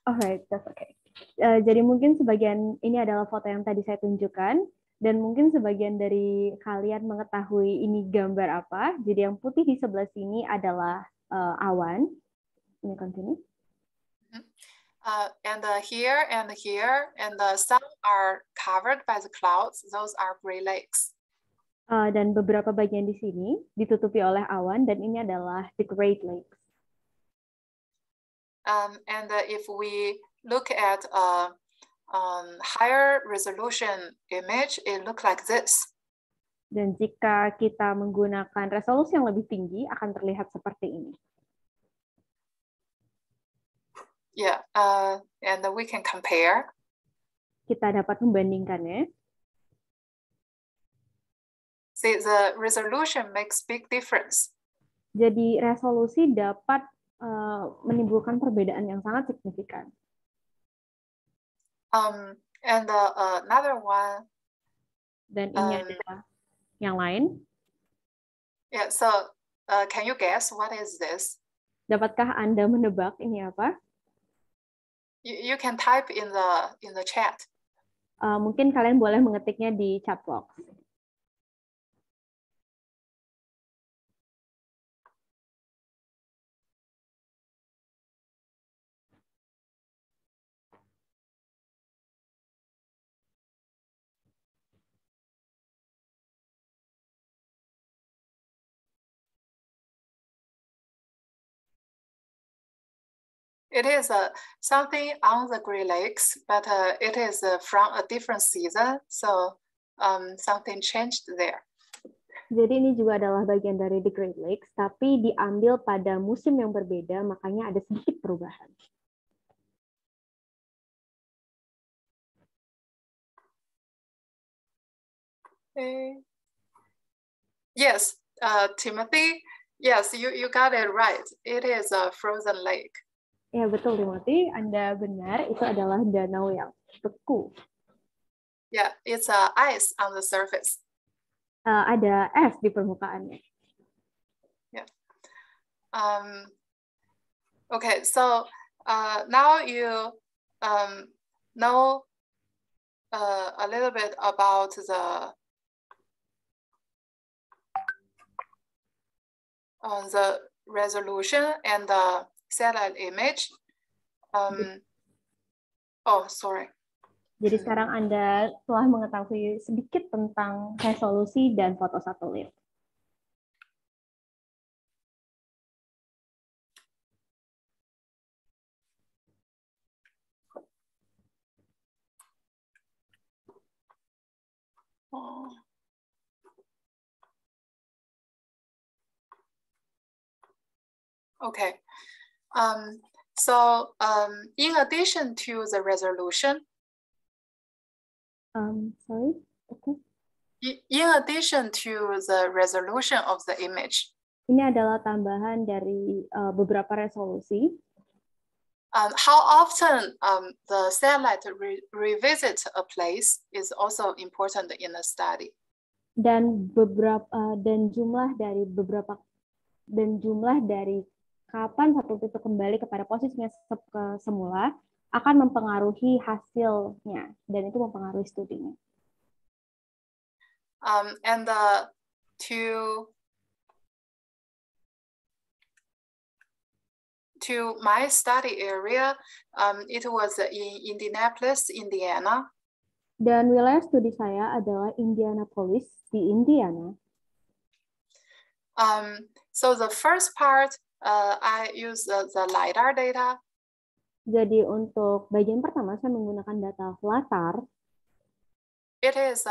Alright, that's okay. Jadi mungkin sebagian ini adalah foto yang tadi saya tunjukkan, dan mungkin sebagian dari kalian mengetahui ini gambar apa. Jadi yang putih di sebelah sini adalah awan. Ini continue. And here and here, and some are covered by the clouds. Those are Great Lakes. Dan beberapa bagian di sini ditutupi oleh awan, dan ini adalah the Great Lakes. And if we look at a higher resolution image, it looks like this. Dan jika kita menggunakan resolusi yang lebih tinggi, akan terlihat seperti ini. Yeah, and we can compare. Kita dapat membandingkannya. See, the resolution makes big difference. Jadi resolusi dapat menimbulkan perbedaan yang sangat signifikan. And another one. Dan ini adalah yang lain. Yeah, so can you guess what is this? Dapatkah Anda menebak ini apa? You can type in the chat. Mungkin kalian boleh mengetiknya di chat box. It is something on the Great Lakes, but it is from a different season, so something changed there. Jadi ini juga adalah bagian dari the Great Lakes, tapi diambil pada musim yang berbeda, makanya ada sedikit perubahan. Okay. Yes, Timothy. Yes, you got it right. It is a frozen lake. Ya, betul, Timothy. Anda benar, itu adalah danau yang beku. Yeah, it's ice on the surface. Ada es di permukaannya. Yeah. Okay, so now you know a little bit about the resolution and the satellite image. Oh, sorry. Jadi sekarang Anda telah mengetahui sedikit tentang resolusi dan foto satelit. Oh. Okay. In addition to the resolution, Sorry, okay. in addition to the resolution of the image, Ini adalah tambahan dari beberapa resolusi. how often the satellite revisit a place is also important in the study. Dan jumlah dari kapan satu titik kembali kepada posisinya semula akan mempengaruhi hasilnya, dan itu mempengaruhi studinya. To my study area, it was in Indianapolis, Indiana. Dan wilayah studi saya adalah Indianapolis di Indiana. So the first part, I use the LiDAR data. Jadi untuk bagian pertama saya menggunakan data latar. It is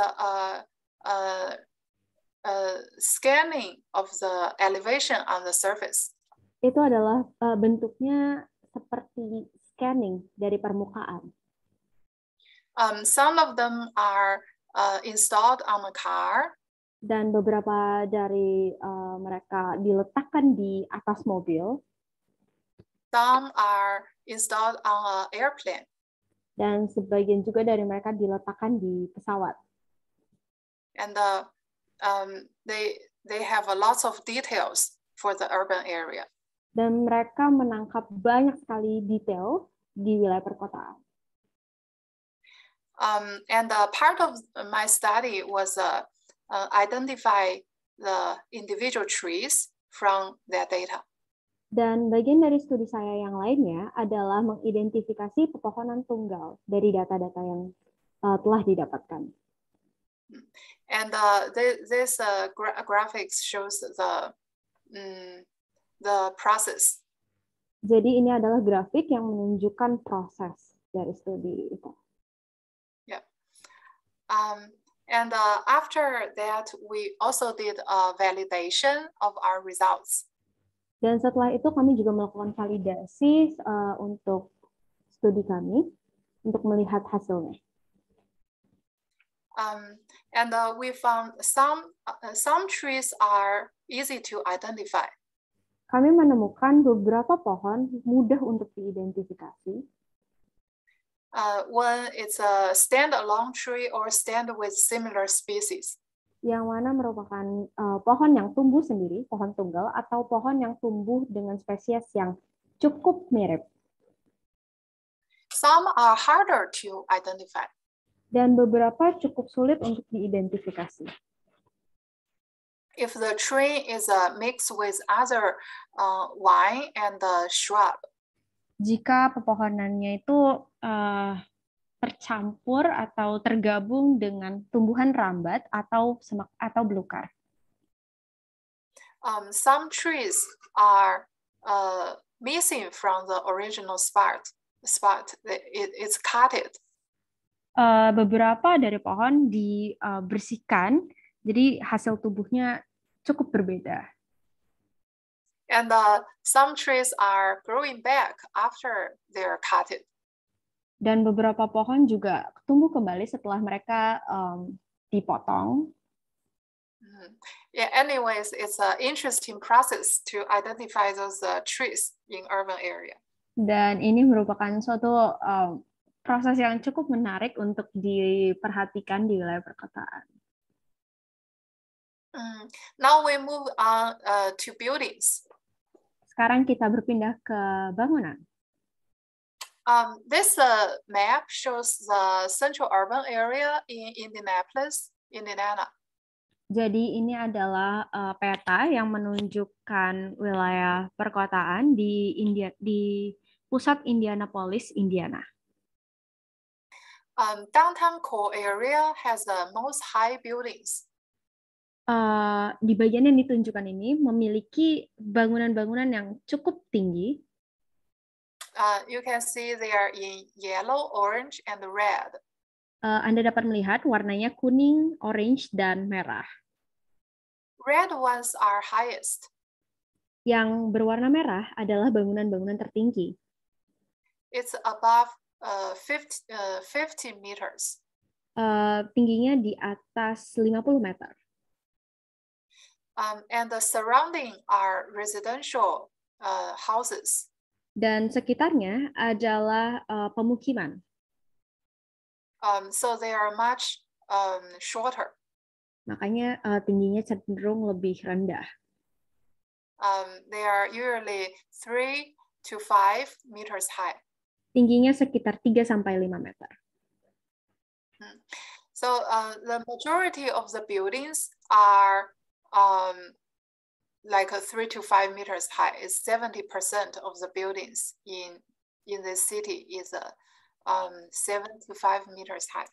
scanning of the elevation on the surface. Itu adalah bentuknya seperti scanning dari permukaan. Some of them are installed on a car. Dan beberapa dari mereka diletakkan di atas mobil. Some are installed on an airplane. Dan sebagian juga dari mereka diletakkan di pesawat. And they have a lot of details for the urban area. Dan mereka menangkap banyak sekali detail di wilayah perkotaan. And part of my study was identify the individual trees from their data. Dan bagian dari studi saya yang lainnya adalah mengidentifikasi pepohonan tunggal dari data-data yang telah didapatkan. And this graphics shows the process. Jadi ini adalah grafik yang menunjukkan proses dari studi itu. Yeah. And after that, we also did a validation of our results. Dan setelah itu kami juga melakukan validasi untuk studi kami untuk melihat hasilnya. And we found some trees are easy to identify. Kami menemukan beberapa pohon mudah untuk diidentifikasi. When it's a stand-alone tree or stand with similar species. Yang mana merupakan pohon yang tumbuh sendiri, pohon tunggal, atau pohon yang tumbuh dengan spesies yang cukup mirip. Some are harder to identify. Dan beberapa cukup sulit untuk diidentifikasi. If the tree is mixed with other vine and shrub. Jika pepohonannya itu tercampur atau tergabung dengan tumbuhan rambat atau semak atau belukar. Some trees are missing from the original spot. It's cutted. Beberapa dari pohon dibersihkan, jadi hasil tubuhnya cukup berbeda. And some trees are growing back after they're cutted. Dan beberapa pohon juga tumbuh kembali setelah mereka dipotong. Yeah. Anyways, it's an interesting process to identify those trees in urban area. Dan ini merupakan suatu proses yang cukup menarik untuk diperhatikan di wilayah perkotaan. Now we move on to buildings. Sekarang kita berpindah ke bangunan. This map shows the central urban area in Indianapolis, Indiana. Jadi ini adalah peta yang menunjukkan wilayah perkotaan di pusat Indianapolis, Indiana. Downtown core area has the most high buildings. Di bagian yang ditunjukkan ini memiliki bangunan-bangunan yang cukup tinggi. You can see they are in yellow, orange, and red. Anda dapat melihat warnanya kuning, orange, dan merah. Red ones are highest. Yang berwarna merah adalah bangunan-bangunan tertinggi. It's above 50 meters. Tingginya di atas 50 meter. And the surrounding are residential houses. Dan sekitarnya adalah pemukiman. So they are much shorter. Makanya tingginya cenderung lebih rendah. They are usually 3 to 5 meters high. Tingginya sekitar 3 sampai 5 meter. So the majority of the buildings are like 3 to 5 meters high. It's 70% of the buildings in this city is 7 to 5 meters high.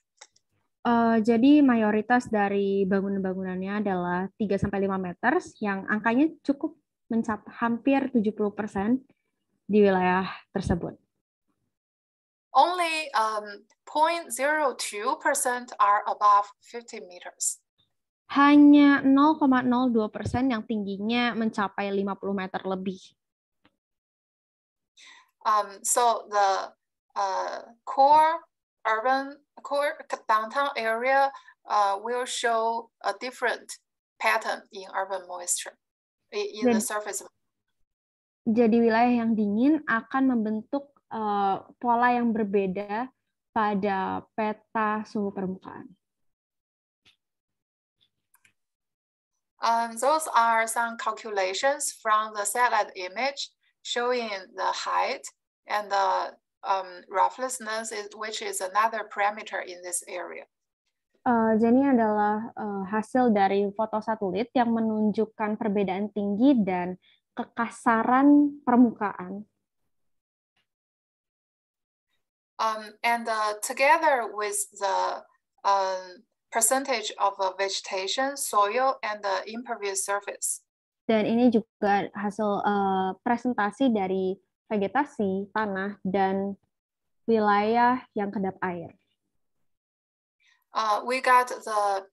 Jadi mayoritas dari bangunan-bangunannya adalah 3 sampai 5 meter yang angkanya cukup mencapai hampir 70% di wilayah tersebut. Only 0.02% are above 50 meters. Hanya 0,02% yang tingginya mencapai 50 meter lebih. So the core downtown area will show a different pattern in urban moisture in the surface. Jadi wilayah yang dingin akan membentuk pola yang berbeda pada peta suhu permukaan. Those are some calculations from the satellite image showing the height and the roughness, which is another parameter in this area. Jadi adalah hasil dari foto satelit yang menunjukkan perbedaan tinggi dan kekasaran permukaan. And together with the percentage of vegetation, soil, and the impervious surface. Dan ini juga hasil presentasi dari vegetasi, tanah, dan wilayah yang kedap air. We got the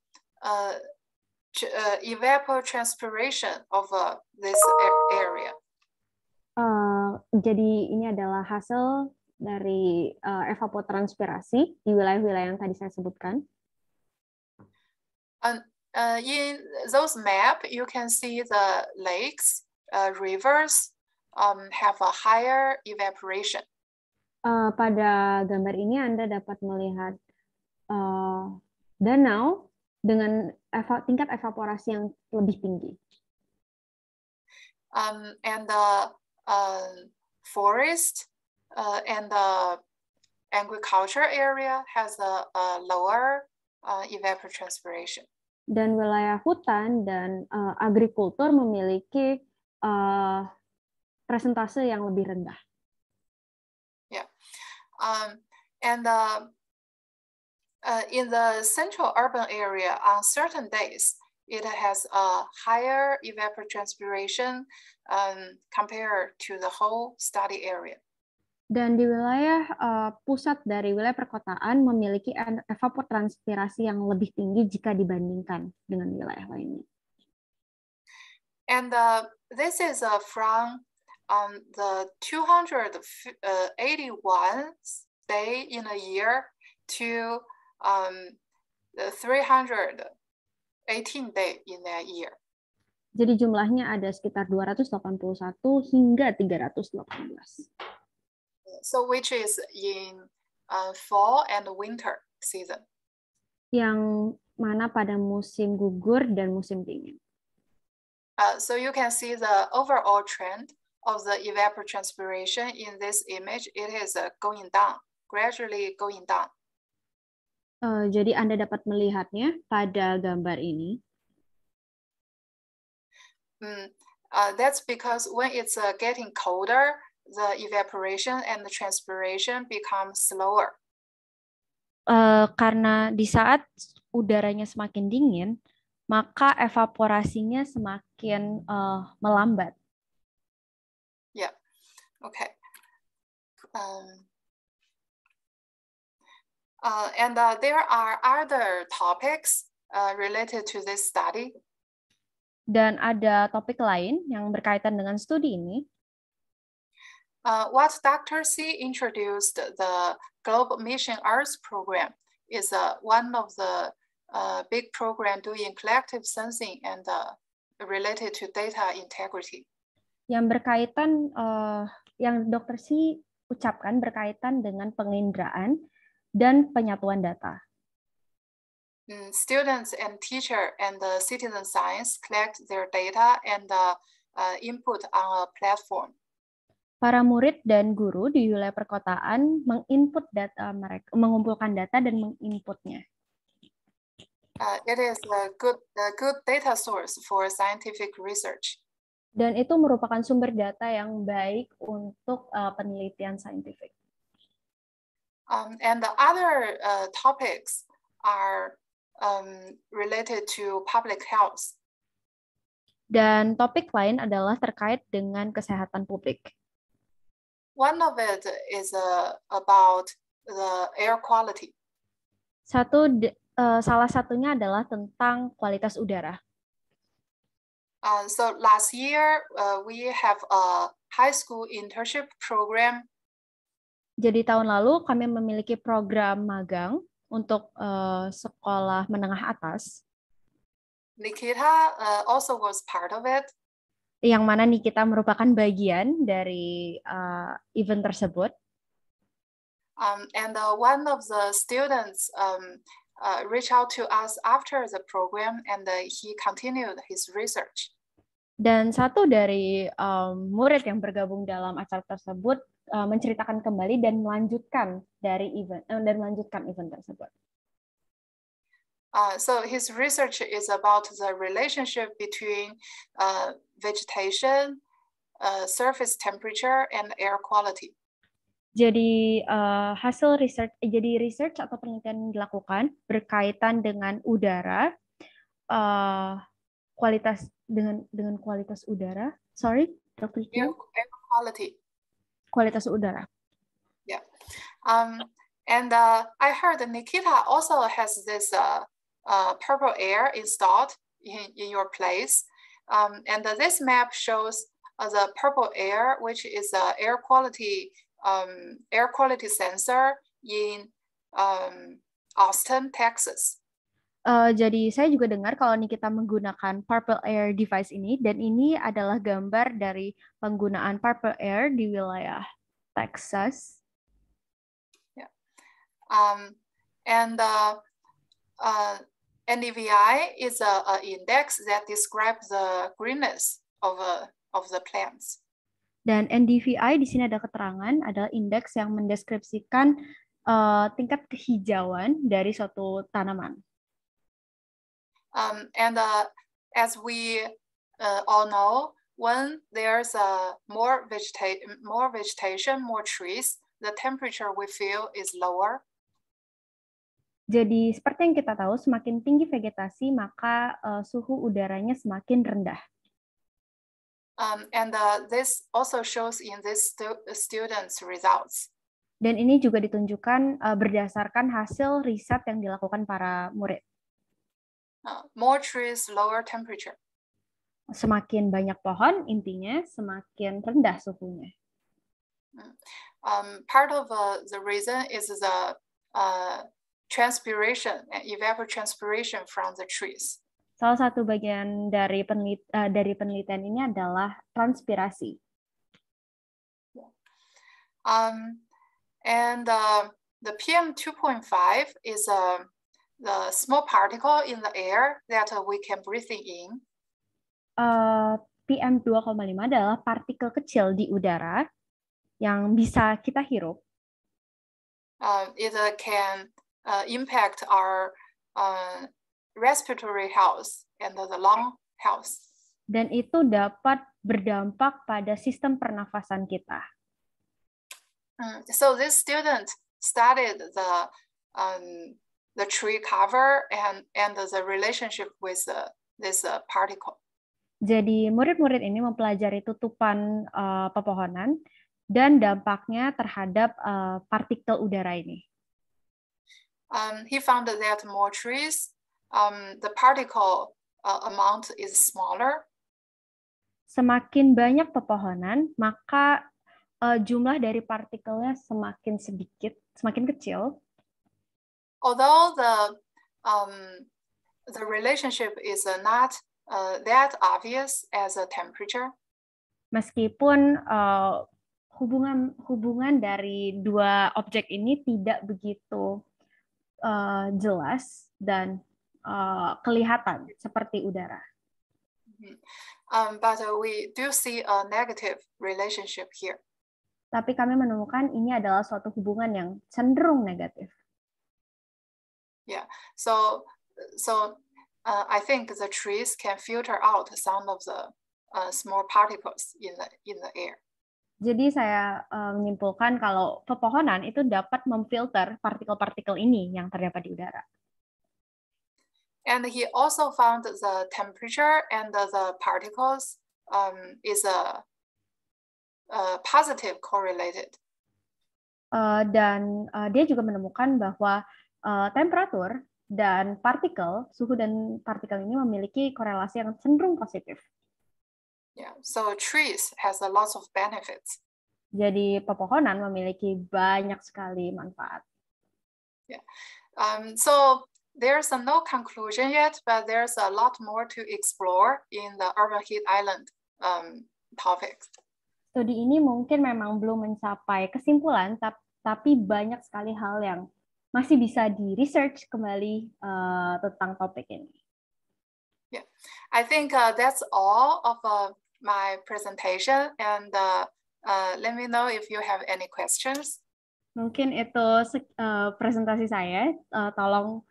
evapotranspiration of this area. Jadi ini adalah hasil dari evapotranspirasi di wilayah-wilayah yang tadi saya sebutkan. In those map, you can see the lakes, rivers have a higher evaporation. Pada gambar ini Anda dapat melihat danau dengan tingkat evaporasi yang lebih tinggi. And the forest and the agriculture area has a lower evapotranspiration. Dan wilayah hutan dan agrikultur memiliki presentase yang lebih rendah. Yeah, and in the central urban area, on certain days, it has a higher evapotranspiration compared to the whole study area. Dan di wilayah pusat dari wilayah perkotaan memiliki evapotranspirasi yang lebih tinggi jika dibandingkan dengan wilayah lainnya. And this is from the 281 day in a year to the 318 day in a year. Jadi jumlahnya ada sekitar 281 hingga 318. So which is in fall and winter season. Yang mana pada musim gugur dan musim dingin. So you can see the overall trend of the evapotranspiration in this image. It is going down, gradually going down. Jadi Anda dapat melihatnya pada gambar ini. That's because when it's getting colder, the evaporation and the transpiration becomes slower. Karena di saat udaranya semakin dingin, maka evaporasinya semakin melambat. Yeah, okay. And there are other topics related to this study. Dan ada topik lain yang berkaitan dengan studi ini. What Dr. C introduced the Global Mission Earth program is one of the big program doing collective sensing and related to data integrity. Yang berkaitan, yang Dr. C ucapkan berkaitan dengan penginderaan dan penyatuan data. Students and teacher and citizen science collect their data and input on a platform. Para murid dan guru di wilayah perkotaan menginput data mereka, mengumpulkan data dan menginputnya. It is a good data source for scientific research. Dan itu merupakan sumber data yang baik untuk penelitian saintifik. And the other topics are related to public health. Dan topik lain adalah terkait dengan kesehatan publik. One of it is about the air quality. Salah satunya adalah tentang kualitas udara. So last year we have a high school internship program. Jadi tahun lalu kami memiliki program magang untuk sekolah menengah atas. Nikita also was part of it. Yang mana Nikita merupakan bagian dari event tersebut. And one of the students reached out to us after the program, and he continued his research. Dan satu dari murid yang bergabung dalam acara tersebut menceritakan kembali dan melanjutkan event tersebut. So his research is about the relationship between vegetation, surface temperature, and air quality. Jadi research atau penelitian dilakukan berkaitan dengan udara, kualitas udara. Sorry, Dr. Air quality. Kualitas udara. Yeah. And I heard Nikita also has this purple air installed in your place. And this map shows the purple air, which is an air quality sensor in Austin, Texas. Jadi saya juga dengar kalau Nikita menggunakan Purple Air device ini, dan ini adalah gambar dari penggunaan Purple Air di wilayah Texas. Yeah. And NDVI is an index that describes the greenness of the plants. Dan NDVI di sini ada keterangan adalah indeks yang mendeskripsikan tingkat kehijauan dari suatu tanaman. And as we all know, when there's more vegetation, more trees, the temperature we feel is lower. Jadi seperti yang kita tahu, semakin tinggi vegetasi, maka suhu udaranya semakin rendah. And this also shows in this students' results. Dan ini juga ditunjukkan berdasarkan hasil riset yang dilakukan para murid. More trees, lower temperature. Semakin banyak pohon, intinya semakin rendah suhunya. Part of the reason is the evapotranspiration from the trees. Salah satu bagian dari penelitian ini adalah transpirasi. And the PM 2.5 is the small particle in the air that we can breathe in. PM 2,5 adalah partikel kecil di udara yang bisa kita hirup. It can impact our respiratory health and the lung health. Dan itu dapat berdampak pada sistem pernafasan kita. So this student studied the tree cover and the relationship with this particle. Jadi murid-murid ini mempelajari tutupan pepohonan dan dampaknya terhadap partikel udara ini. He found that more trees, the particle amount is smaller. Semakin banyak pepohonan, maka jumlah dari partikelnya semakin sedikit, semakin kecil. Although the relationship is not that obvious as a temperature. Meskipun hubungan dari dua objek ini tidak begitu jelas dan kelihatan seperti udara. But we do see a negative relationship here. Tapi kami menemukan ini adalah suatu hubungan yang cenderung negatif. Yeah, so I think the trees can filter out some of the small particles in the air. Jadi saya menyimpulkan kalau pepohonan itu dapat memfilter partikel-partikel ini yang terdapat di udara. And he also found the temperature and the particles is a positive correlated. Dan dia juga menemukan bahwa temperatur dan partikel, suhu dan partikel ini memiliki korelasi yang cenderung positif. Yeah, so trees has a lot of benefits. Jadi pepohonan memiliki banyak sekali manfaat. Yeah, so there's no conclusion yet, but there's a lot more to explore in the urban heat island topics. Studi ini mungkin memang belum mencapai kesimpulan, tapi banyak sekali hal yang masih bisa di-research kembali tentang topik ini. Yeah, I think that's all of my presentation, and let me know if you have any questions. Mungkin itu presentasi saya. Tolong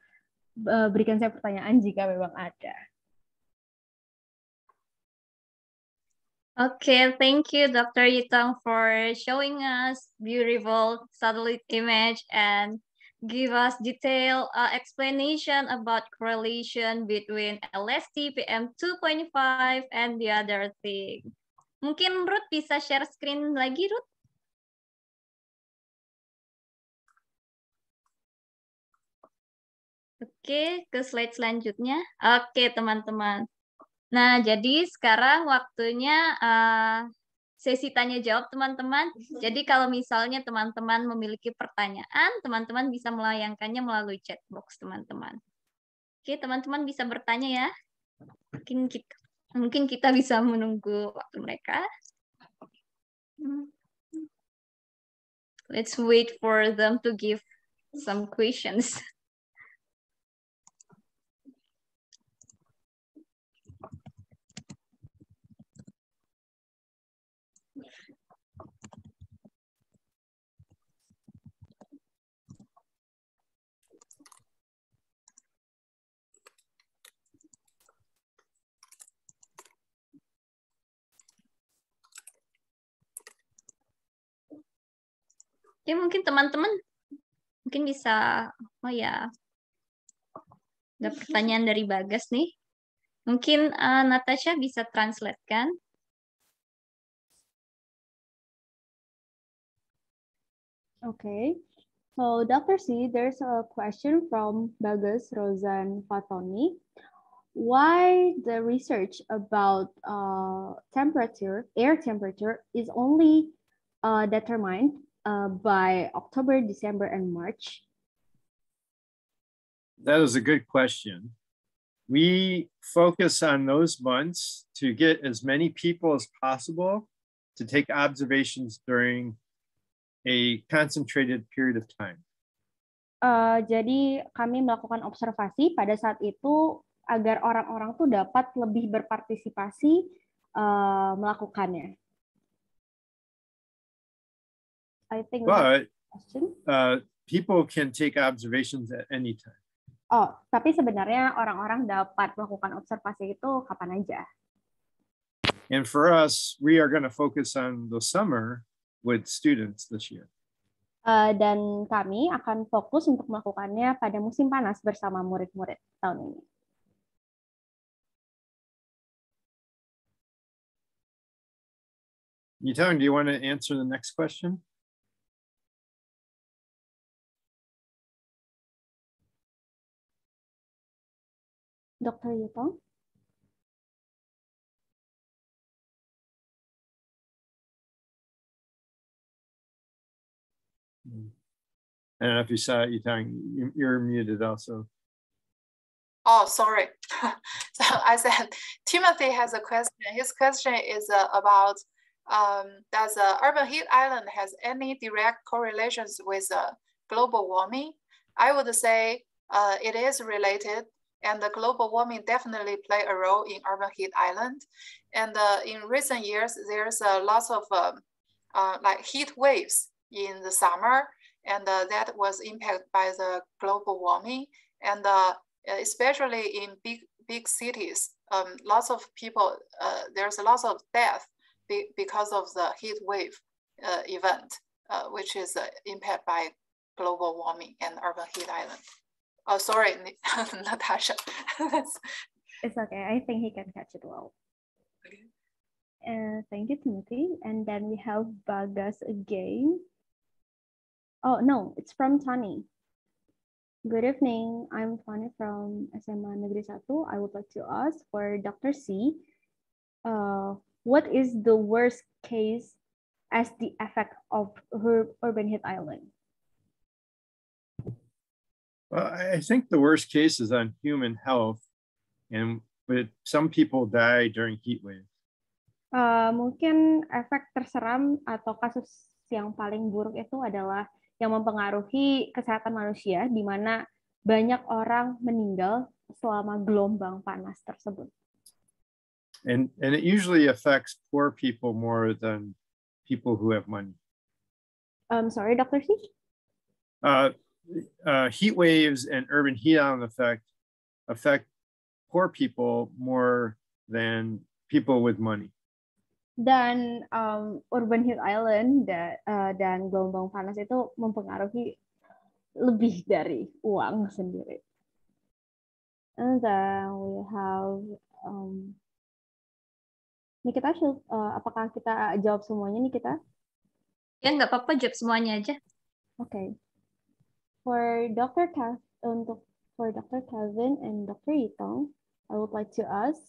berikan saya pertanyaan jika memang ada. Okay, thank you, Dr. Yitong, for showing us beautiful satellite image and give us detailed explanation about correlation between LST, PM2.5, and the other thing. Mungkin Ruth bisa share screen lagi, Ruth? Oke, ke slide selanjutnya. Oke, teman-teman. Nah, jadi sekarang waktunya sesi tanya jawab, teman-teman. Jadi kalau misalnya teman-teman memiliki pertanyaan, teman-teman bisa melayangkannya melalui chat box, teman-teman. Oke, teman-teman bisa bertanya ya. Mungkin kita bisa menunggu waktu mereka. Let's wait for them to give some questions. Ya, mungkin teman-teman mungkin bisa, oh ya, ada pertanyaan dari Bagas nih. Mungkin Natasha bisa translate kan? Okay. So, Dr. C, there's a question from Bagas Rozan Fatoni. Why the research about air temperature is only determined by October, December, and March? That is a good question. We focus on those months to get as many people as possible to take observations during a concentrated period of time. Jadi kami melakukan observasi pada saat itu agar orang-orang tuh dapat lebih berpartisipasi melakukannya. I think. But people can take observations at any time. Oh, tapi sebenarnya orang-orang dapat melakukan observasi itu kapan aja. And for us, we are going to focus on the summer with students this year. Dan kami akan fokus untuk melakukannya pada musim panas bersama murid-murid tahun ini. Yitong, do you want to answer the next question? Dr. Yitong? I don't know if you saw it, you're muted also. Oh, sorry. So I said Timothy has a question. His question is about does urban heat island has any direct correlations with global warming? I would say it is related, and the global warming definitely play a role in urban heat island. And in recent years, there's lots of like heat waves in the summer, and that was impacted by the global warming. And especially in big cities, lots of people, there's lots of death because of the heat wave event, which is impacted by global warming and urban heat island. Oh, sorry, Natasha. It's okay. I think he can catch it well. Okay. Thank you, Timothy. And then we have Bagas again. Oh, no, it's from Tani. Good evening. I'm Tani from SMA Negeri 1. I would like to ask for Dr. C, what is the worst case as the effect of urban heat island? Well, I think the worst case is on human health, but some people die during heat wave. Mungkin efek terseram atau kasus yang paling buruk itu adalah yang mempengaruhi kesehatan manusia, di mana banyak orang meninggal selama gelombang panas tersebut. And it usually affects poor people more than people who have money. Sorry, Dr. C? Heat waves and urban heat island affect poor people more than people with money. Dan urban heat island dan gelombang panas itu mempengaruhi lebih dari uang sendiri. And then we have Nikita, apakah kita jawab semuanya Nikita? Ya nggak apa-apa, jawab semuanya aja. Okay. For Dr. Kevin and Dr. Yitong, I would like to ask.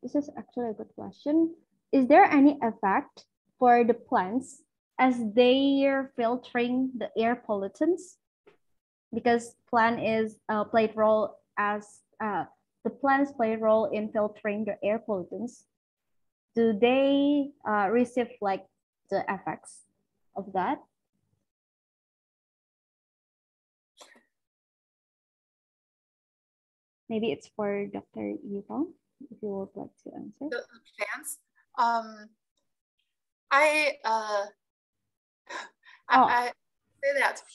This is actually a good question. Is there any effect for the plants as they're filtering the air pollutants? Because the plants play a role in filtering the air pollutants. Do they receive like the effects of that? Maybe it's for Dr. Yitong, if you would like to answer. The plants, I say that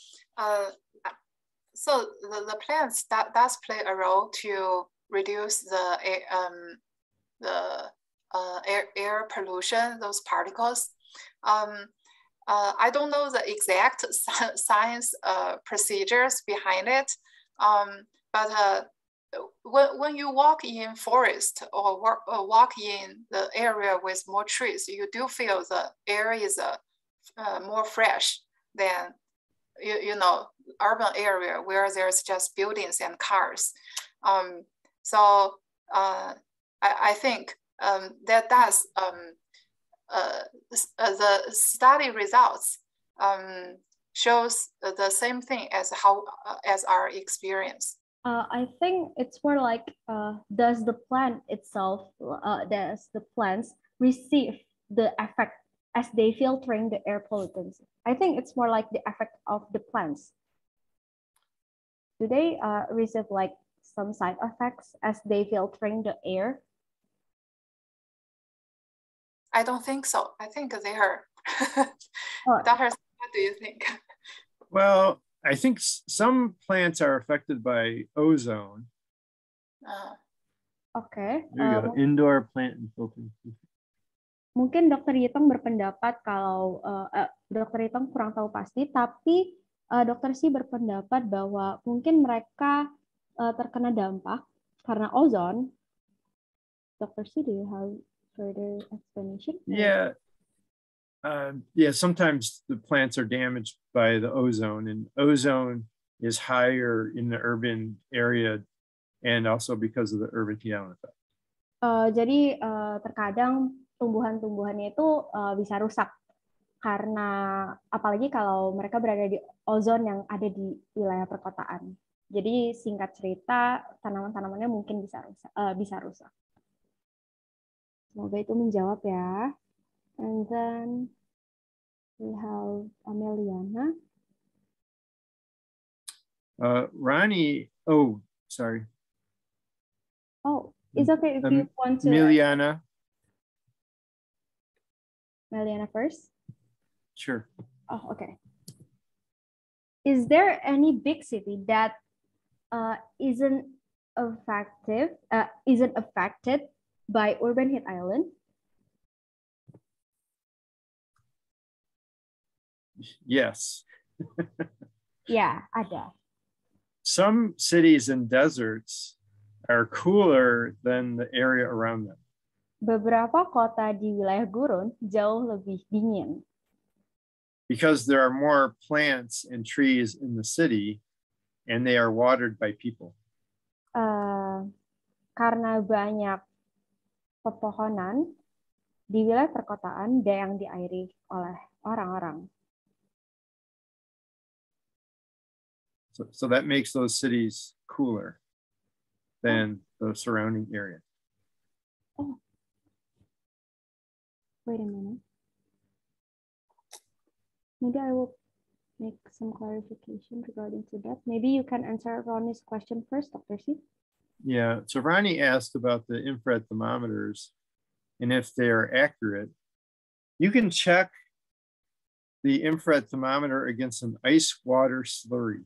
so the plants does play a role to reduce the air pollution, those particles. I don't know the exact science procedures behind it, but when you walk in forest or walk in the area with more trees, you do feel the air is more fresh than urban area where there's just buildings and cars. So I think that does the study results shows the same thing as our experience. I think it's more like does the plant itself, does the plants receive the effect as they filtering the air pollutants? I think it's more like the effect of the plants. Do they receive like some side effects as they filtering the air? I don't think so. I think they are. Doctor, what do you think? Well, I think some plants are affected by ozone. Okay. Indoor plant and filtering. Mungkin Dr. Yitong berpendapat kalau Dr. Yitong kurang tahu pasti, tapi Dr. C berpendapat bahwa mungkin mereka terkena dampak karena ozon. Dr. C, do you have further explanation? Yeah. Sometimes the plants are damaged by the ozone, and ozone is higher in the urban area and also because of the urban heat island effect. Jadi terkadang tumbuhan-tumbuhannya itu bisa rusak karena apalagi kalau mereka berada di ozon yang ada di wilayah perkotaan. Jadi singkat cerita, tanaman-tanamannya mungkin bisa rusak. Semoga itu menjawab ya. And then we have Ameliana. Ronnie, oh, sorry. Oh, it's okay if you want to. Meliana. Meliana first? Sure. Oh, okay. Is there any big city that isn't affected by urban heat island? Yes. Yeah, ada. Some cities and deserts are cooler than the area around them. Beberapa kota di wilayah gurun jauh lebih dingin. Because there are more plants and trees in the city and they are watered by people. Karena banyak pepohonan di wilayah perkotaan yang diairi oleh orang-orang. So that makes those cities cooler than the surrounding area. Oh. Wait a minute. Maybe I will make some clarification regarding to that. Maybe you can answer Ronnie's question first, Dr. C. Yeah, so Ronnie asked about the infrared thermometers and if they are accurate. You can check the infrared thermometer against an ice water slurry.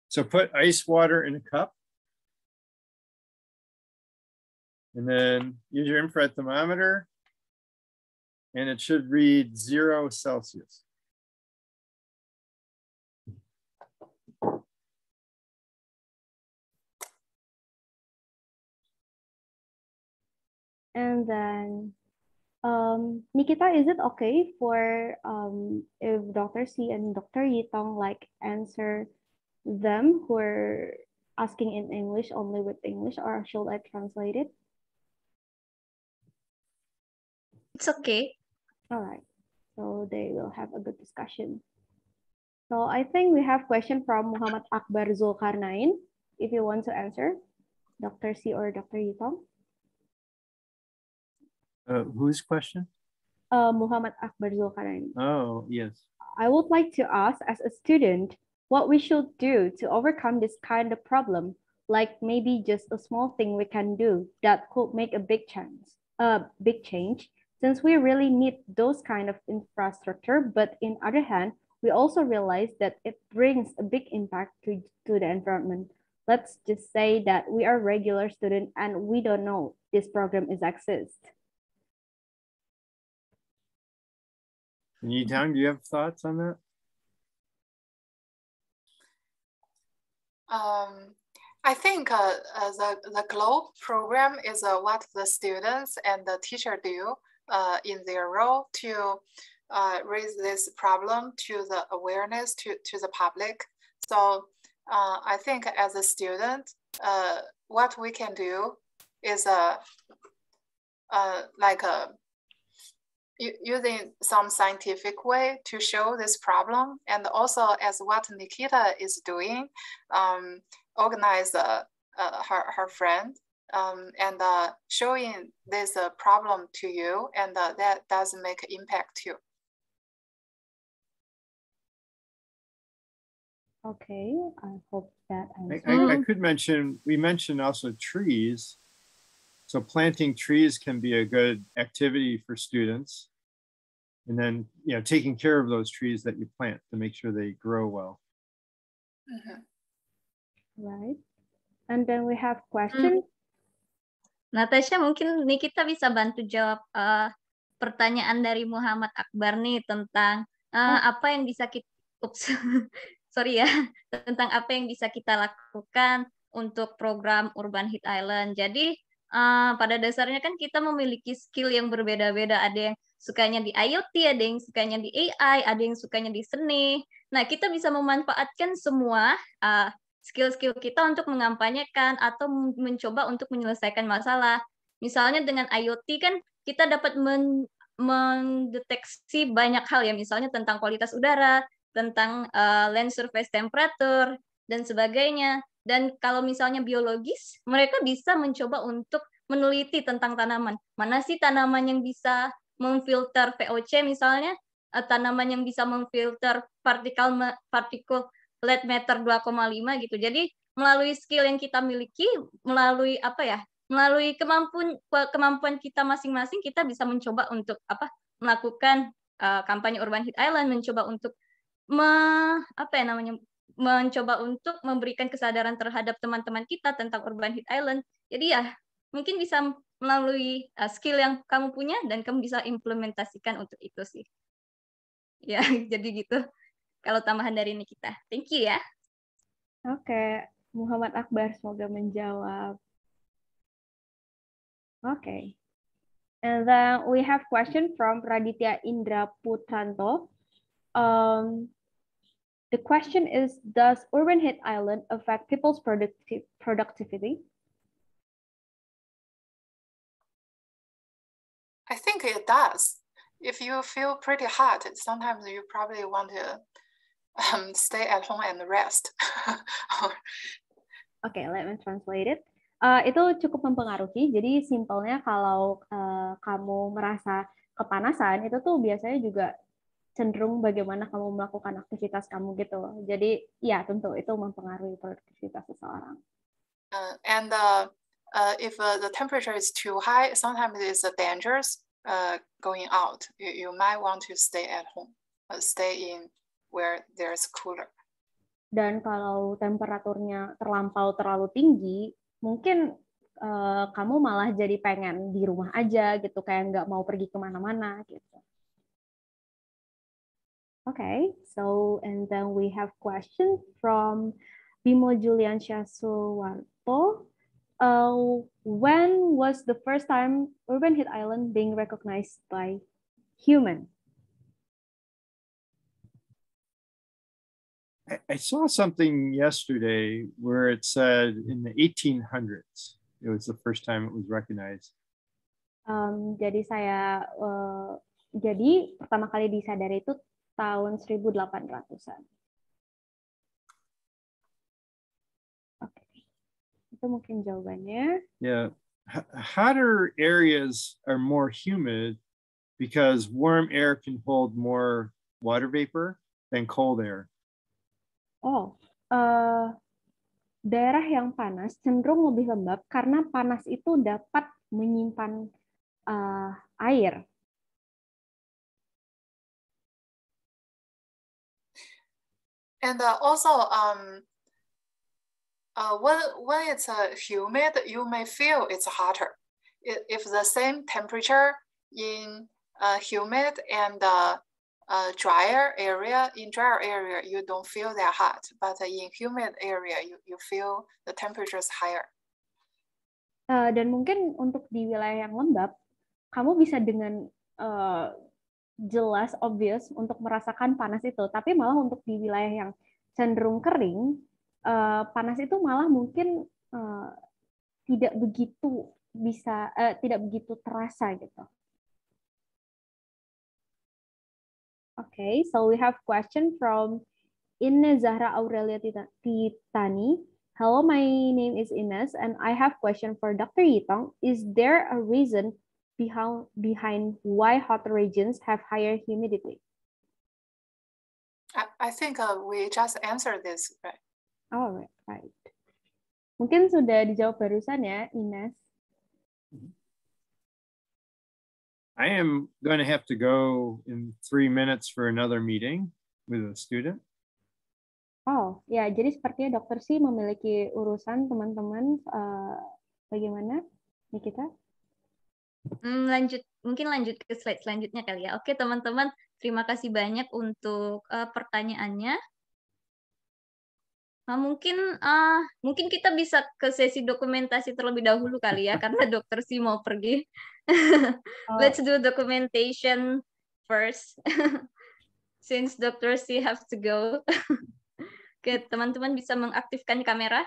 So put ice water in a cup and then use your infrared thermometer and it should read 0 Celsius. And then, Nikita, is it okay for if Dr. C and Dr. Yitong answer them who are asking in English only with English, or should I translate it? It's okay. All right. So they will have a good discussion. So I think we have question from Muhammad Akbar Zulkarnain. If you want to answer, Dr. C or Dr. Yitong. Whose question? Muhammad Akbar Zulkarnain. Oh, yes. I would like to ask, as a student, what we should do to overcome this kind of problem, like maybe just a small thing we can do that could make a big change, since we really need those kind of infrastructure, but in other hand, we also realize that it brings a big impact to the environment. Let's just say that we are regular students and we don't know this program exists. Yitong, do you have thoughts on that? I think the GLOBE program is what the students and the teacher do in their role to raise this problem to the awareness to the public. So I think as a student, what we can do is using some scientific way to show this problem, and also as what Nikita is doing, organize her friend and showing this problem to you, and that does make an impact too. Okay, I hope that I could mention, we mentioned also trees. So planting trees can be a good activity for students. And then, taking care of those trees that you plant to make sure they grow well. Mm-hmm. Right. And then we have questions. Natasha, mungkin Nikita bisa bantu jawab pertanyaan dari Muhammad Akbar nih tentang apa yang bisa kita, tentang apa yang bisa kita lakukan untuk program Urban Heat Island. Jadi pada dasarnya kan kita memiliki skill yang berbeda-beda. Ada yang sukanya di IoT, ada yang sukanya di AI, ada yang sukanya di seni. Nah, kita bisa memanfaatkan semua skill-skill kita untuk mengampanyekan atau mencoba untuk menyelesaikan masalah. Misalnya dengan IoT kan kita dapat mendeteksi banyak hal ya, misalnya tentang kualitas udara, tentang land surface temperature, dan sebagainya. Dan kalau misalnya biologis, mereka bisa mencoba untuk meneliti tentang tanaman. Mana sih tanaman yang bisa memfilter VOC misalnya, tanaman yang bisa memfilter particulate matter 2,5 gitu. Jadi melalui skill yang kita miliki, melalui melalui kemampuan kita masing-masing, kita bisa mencoba untuk melakukan kampanye Urban Heat Island, mencoba untuk mencoba untuk memberikan kesadaran terhadap teman-teman kita tentang Urban Heat Island. Jadi ya, mungkin bisa melalui skill yang kamu punya dan kamu bisa implementasikan untuk itu sih. Ya, jadi gitu. Kalau tambahan dari ini kita. Thank you ya. Oke, Muhammad Akbar semoga menjawab. Okay. And then we have question from Raditya Indra Putranto. The question is, does Urban Heat Island affect people's productivity? I think it does. If you feel pretty hot, sometimes you probably want to stay at home and rest. Okay, let me translate it. Itu cukup mempengaruhi. Jadi simpelnya kalau kamu merasa kepanasan, itu tuh biasanya juga cenderung bagaimana kamu melakukan aktivitas kamu gitu. Jadi ya tentu itu mempengaruhi produktivitas seseorang. And if the temperature is too high, sometimes it's dangerous going out. You might want to stay at home, stay in where there's cooler. Dan kalau temperaturnya terlalu tinggi, mungkin kamu malah jadi pengen di rumah aja gitu, kayak nggak mau pergi kemana-mana gitu. Okay, so and then we have question from Bimo Julian Syasuwarto. When was the first time Urban Heat Island being recognized by human? I saw something yesterday where it said in the 1800s, it was the first time it was recognized. Jadi pertama kali disadari itu tahun 1800-an. Oke. Itu mungkin jawabannya. Yeah. Hotter areas are more humid because warm air can hold more water vapor than cold air. Daerah yang panas cenderung lebih lembab karena panas itu dapat menyimpan air. And also, when it's humid, you may feel it's hotter. If the same temperature in humid and drier area, you don't feel that hot. But in humid area, you feel the temperature is higher. Dan mungkin untuk di wilayah yang lembab, kamu bisa dengan jelas, obvious untuk merasakan panas itu. Tapi malah untuk di wilayah yang cenderung kering, panas itu malah mungkin tidak begitu terasa gitu. Okay, so we have question from Ines Zahra Aurelia Titani. Hello, my name is Ines, and I have question for Dr. Yitong. Is there a reason behind why hotter regions have higher humidity? I think we just answered this, right? Oh, right. Mungkin sudah dijawab barusan ya, Ines. I am going to have to go in 3 minutes for another meeting with a student. Oh, ya, jadi sepertinya dokter sih memiliki urusan, teman-teman. Bagaimana, Nikita? Mungkin lanjut ke slide selanjutnya kali ya. Oke, teman-teman, terima kasih banyak untuk pertanyaannya. Nah, mungkin kita bisa ke sesi dokumentasi terlebih dahulu kali ya, karena dokter sih mau pergi. Let's do documentation first, since Dr. C have to go. Oke, teman-teman bisa mengaktifkan kamera.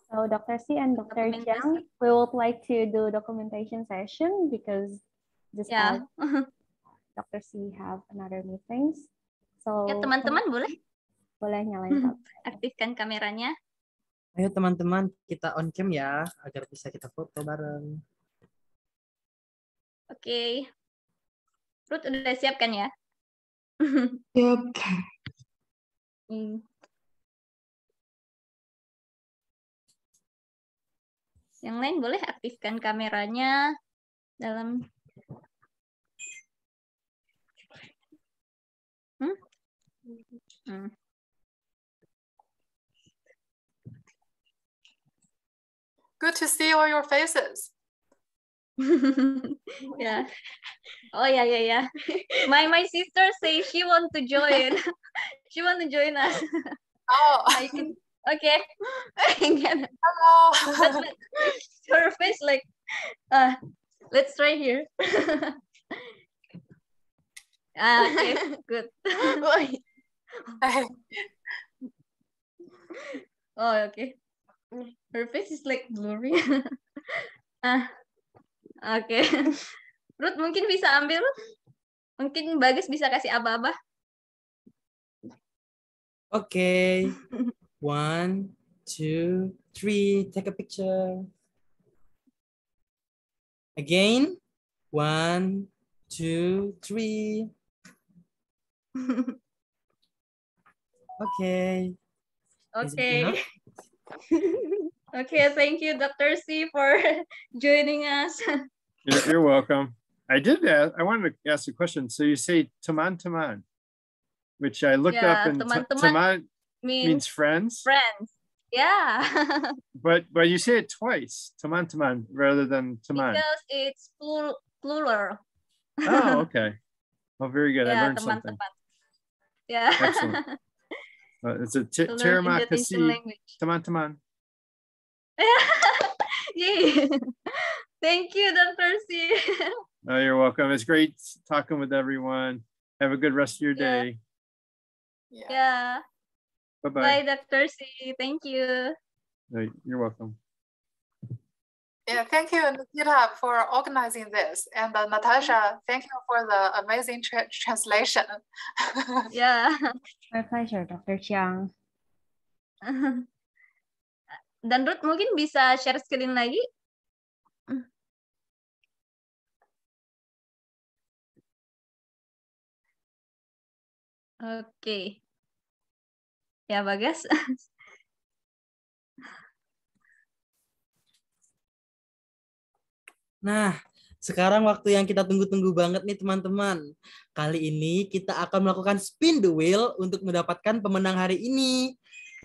So Dr. C and Dr. Chiang, we would like to do documentation session because just Ya, as Dr. C have another meetings. So ya teman-teman boleh boleh nyalain kamera. aktifkan kameranya. Ayo teman-teman, kita on cam ya, agar bisa kita foto bareng. Oke. Ruth udah siap kan ya? Yep. Hmm. Yang lain boleh aktifkan kameranya dalam Hmm. Good to see all your faces. Yeah. Oh yeah. My sister say she want to join. She want to join us. Oh, I can. Okay. hello. But her face like, let's try here. Okay, good. Oh, okay. Her face is like blurry. Oke. Ruth mungkin bisa ambil. Mungkin Bagus bisa kasih aba-aba. Oke. 1, 2, 3. Take a picture. Again. 1, 2, 3. Okay. Is it Okay. enough? Okay, thank you, Dr. C, for joining us. You're welcome. I wanted to ask a question. So you say teman-teman, which I looked up, Yeah, and teman-teman teman means means friends. friends. Yeah. But you say it twice, teman-teman, rather than teman. Because it's plural. Oh, okay. Oh, very good. I Yeah, learned something. teman-teman. Yeah. Excellent. It's a To learn terima Indonesian kasih, language. teman-teman. Yay. Thank you, Dr. C. Oh, you're welcome. It's great talking with everyone. Have a good rest of your Yeah. day. Yeah. Yeah. Bye-bye. Bye, Dr. C. Thank you. You're welcome. Yeah, thank you, Nikita, for organizing this. And Natasha, thank you for the amazing translation. Yeah. My pleasure, Dr. Chiang. Dan Ruth mungkin bisa share screen lagi. Oke. Ya, Bagas. Nah, sekarang waktu yang kita tunggu-tunggu banget nih teman-teman. Kali ini kita akan melakukan spin the wheel untuk mendapatkan pemenang hari ini.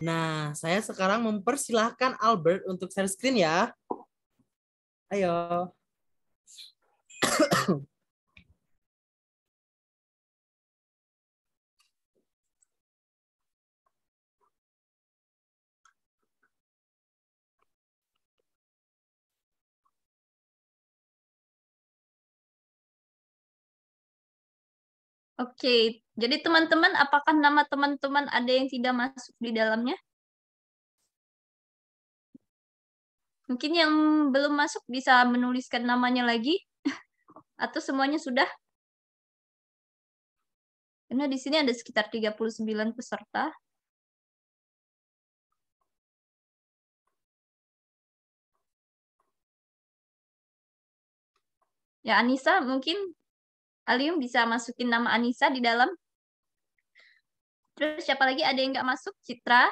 Nah, saya sekarang mempersilahkan Albert untuk share screen ya. Ayo. Oke, jadi teman-teman, apakah nama teman-teman ada yang tidak masuk di dalamnya? Mungkin yang belum masuk bisa menuliskan namanya lagi, atau semuanya sudah? Karena di sini ada sekitar 39 peserta. Ya, Anissa, mungkin Alium bisa masukin nama Anissa di dalam. Terus siapa lagi ada yang nggak masuk? Citra.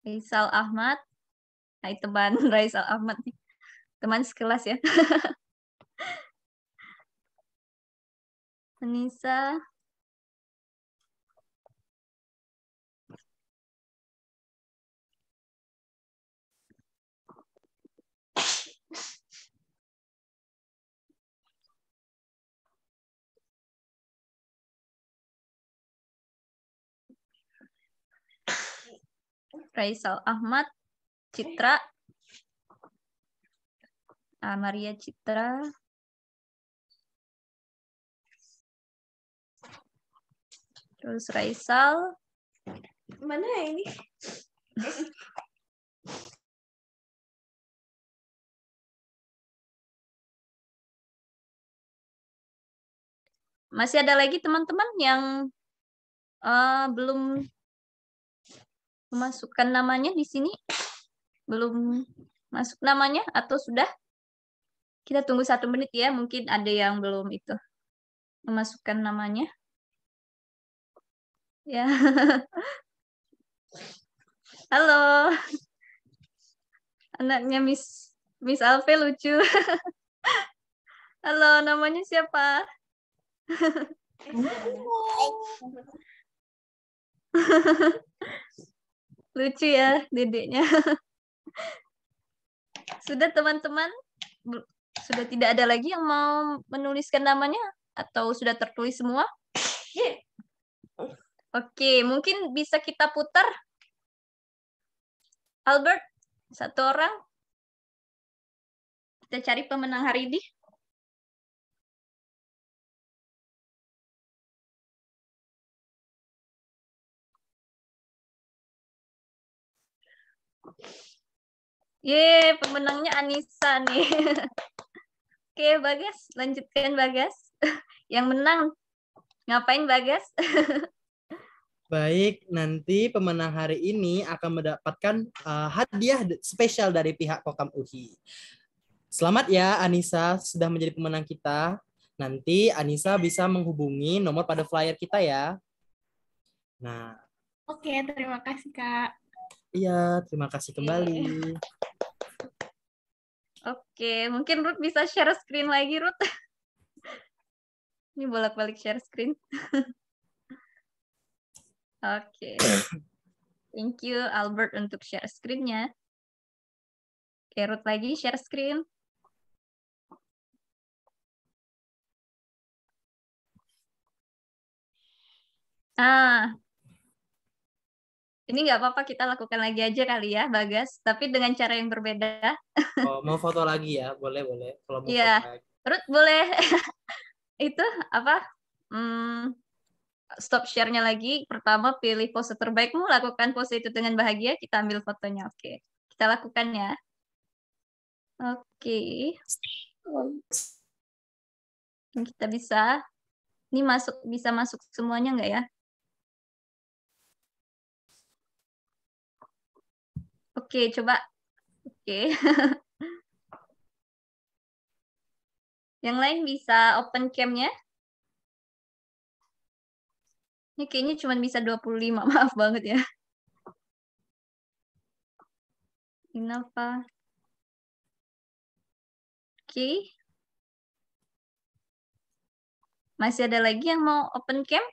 Raisal Ahmad. Hai teman Raisal Ahmad. Teman sekelas ya. Anissa. Raisal Ahmad, Citra, Maria Citra. Terus Raisal. Mana ini? Masih ada lagi teman-teman yang belum memasukkan namanya di sini? Belum masuk namanya atau sudah? Kita tunggu 1 menit ya, mungkin ada yang belum itu memasukkan namanya. Ya. Halo. Anaknya Miss Alve lucu. Halo, namanya siapa? Lucu ya dedeknya. Sudah teman-teman? Sudah tidak ada lagi yang mau menuliskan namanya? Atau sudah tertulis semua? Oke, mungkin bisa kita putar. Albert, 1 orang. Kita cari pemenang hari ini. Yeay, pemenangnya Anissa nih. Oke, Bagas. Lanjutkan, Bagas. Yang menang. Ngapain, Bagas? Baik, nanti pemenang hari ini akan mendapatkan hadiah spesial dari pihak Kokam UI. Selamat ya Anissa sudah menjadi pemenang kita. Nanti Anissa bisa menghubungi nomor pada flyer kita ya. Nah. Oke, terima kasih Kak. Iya, terima kasih kembali. Oke, mungkin Ruth bisa share screen lagi, Ruth. Ini bolak-balik share screen. Oke. Thank you, Albert, untuk share screen-nya. Oke, Ruth lagi share screen. Ini nggak apa-apa, kita lakukan lagi aja kali ya, Bagas. Tapi dengan cara yang berbeda. Oh, mau foto lagi ya? Boleh, boleh. Kalau mau Iya, foto lagi. Ruth boleh itu apa? Stop share-nya lagi. Pertama pilih pose terbaikmu, lakukan pose itu dengan bahagia. Kita ambil fotonya, oke. Kita lakukan ya. Oke. Kita bisa. Ini bisa masuk semuanya nggak ya? Oke, coba. Oke. Yang lain bisa open cam-nya. Ini kayaknya cuma bisa 25. Maaf banget ya. Kenapa? Oke. Masih ada lagi yang mau open cam?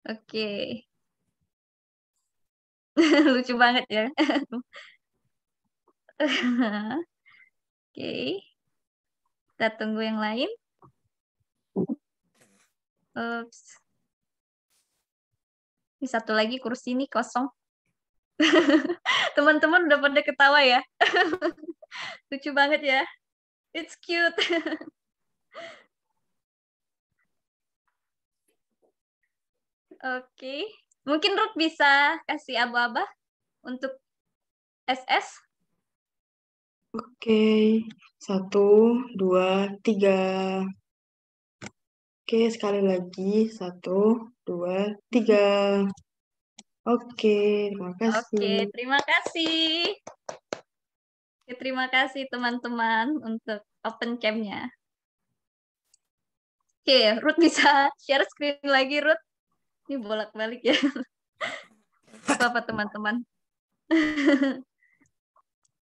Oke. Lucu banget ya. Oke. Kita tunggu yang lain. Oops. Ini satu lagi kursi ini kosong. Teman-teman udah pada ketawa ya. Lucu banget ya. It's cute. Oke. Mungkin Ruth bisa kasih aba-aba untuk SS. Oke, 1, 2, 3. Oke, sekali lagi. 1, 2, 3. Oke, terima kasih. Oke, terima kasih. Oke, terima kasih teman-teman untuk open cam-nya. Oke, Ruth bisa share screen lagi, Ruth. Ini bolak-balik ya. Apa teman-teman?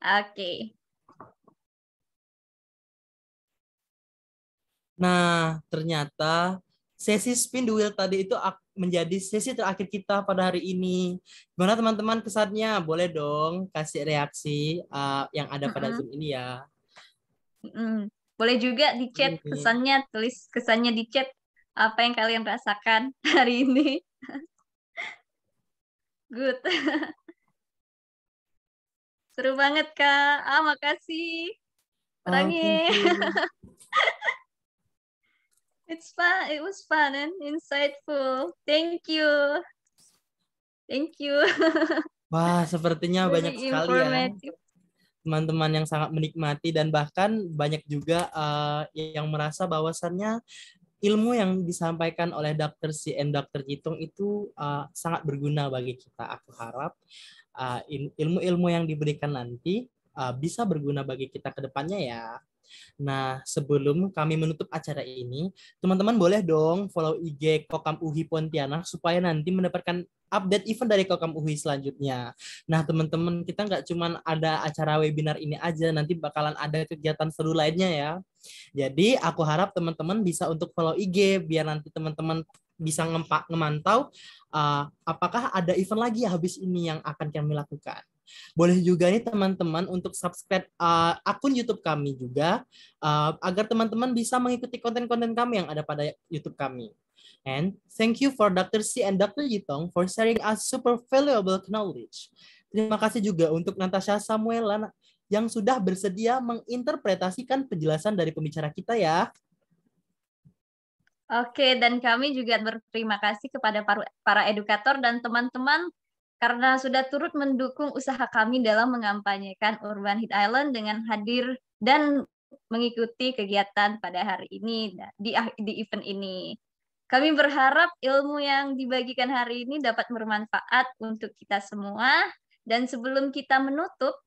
Oke. Nah, ternyata sesi spin the wheel tadi itu menjadi sesi terakhir kita pada hari ini. Gimana teman-teman kesannya? Boleh dong kasih reaksi yang ada pada Zoom ini ya. Boleh juga di chat kesannya, tulis kesannya di chat apa yang kalian rasakan hari ini. Good. Seru banget, Kak. Makasih. Thank Rangi. you. It's fun. It was fun and insightful. Thank you. Thank you. Wah, sepertinya Very banyak sekali ya informative. teman-teman yang sangat menikmati dan bahkan banyak juga yang merasa bahwasannya ilmu yang disampaikan oleh Dr. Si and Dr. Jitung itu sangat berguna bagi kita. Aku harap ilmu-ilmu yang diberikan nanti bisa berguna bagi kita ke depannya ya. Nah, sebelum kami menutup acara ini, teman-teman boleh dong follow IG Kokam UI Pontianak supaya nanti mendapatkan update event dari Kokam UI selanjutnya. Nah, teman-teman, kita nggak cuma ada acara webinar ini aja, nanti bakalan ada kegiatan seru lainnya ya. Jadi, aku harap teman-teman bisa untuk follow IG, biar nanti teman-teman bisa ngemantau apakah ada event lagi habis ini yang akan kami lakukan. Boleh juga nih teman-teman untuk subscribe akun YouTube kami juga agar teman-teman bisa mengikuti konten-konten kami yang ada pada YouTube kami. And thank you for Dr. Si and Dr. Yitong for sharing us super valuable knowledge. Terima kasih juga untuk Natasha Samuela yang sudah bersedia menginterpretasikan penjelasan dari pembicara kita ya. Oke, dan kami juga berterima kasih kepada para edukator dan teman-teman karena sudah turut mendukung usaha kami dalam mengampanyekan Urban Hit Island dengan hadir dan mengikuti kegiatan pada hari ini di event ini. Kami berharap ilmu yang dibagikan hari ini dapat bermanfaat untuk kita semua. Dan sebelum kita menutup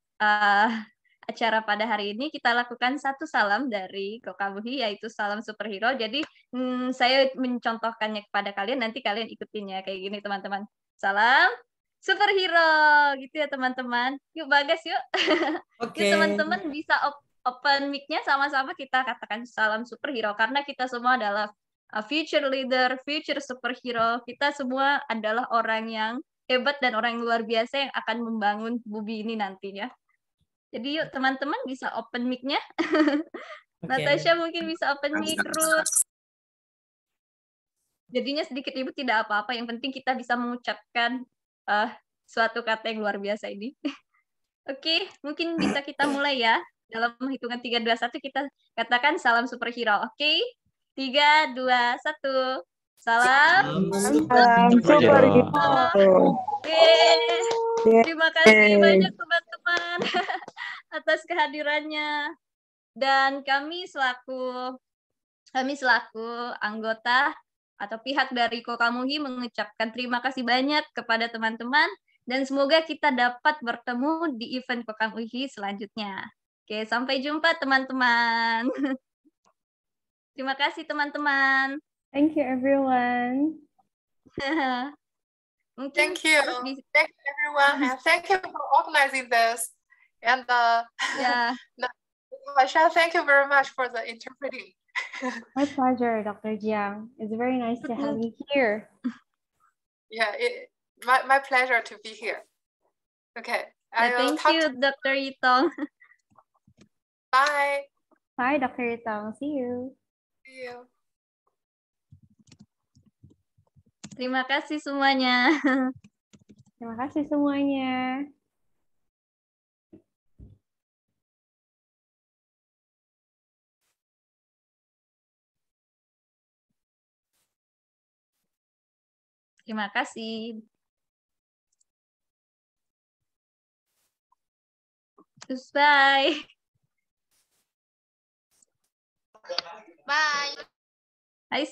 acara pada hari ini, kita lakukan satu salam dari Kokam UI, yaitu salam superhero. Jadi saya mencontohkannya kepada kalian, nanti kalian ikutin ya kayak gini teman-teman. Salam superhero, gitu ya teman-teman. Yuk Bagas, yuk. Oke. Yuk teman-teman bisa open mic-nya sama-sama kita katakan salam superhero karena kita semua adalah future leader, future superhero. Kita semua adalah orang yang hebat dan orang yang luar biasa yang akan membangun bumi ini nantinya. Jadi yuk teman-teman bisa open mic-nya. Natasha mungkin bisa open mic, Ruth. Jadinya sedikit ribut tidak apa-apa, yang penting kita bisa mengucapkan suatu kata yang luar biasa ini. Oke, mungkin bisa kita mulai ya. Dalam hitungan 3, 2, 1 kita katakan salam superhero. Oke? 3, 2, 1. Salam superhero. Terima kasih banyak teman-teman atas kehadirannya. Dan kami selaku anggota atau pihak dari Kokam UI mengucapkan terima kasih banyak kepada teman-teman dan semoga kita dapat bertemu di event Kokam UI selanjutnya. Oke, sampai jumpa teman-teman. Terima kasih teman-teman. Thank you everyone. Thank you. Thank you everyone and thank you for organizing this. And Natasha, thank you very much for the interpreting. My pleasure, Dr. Jiang. It's very nice to have you here. Yeah, my pleasure to be here. Okay. Thank you, Dr. Yitong. Bye. Bye, Dr. Yitong. See you. See you. Terima kasih semuanya. Terima kasih semuanya. Terima kasih. Bye. Bye. Bye.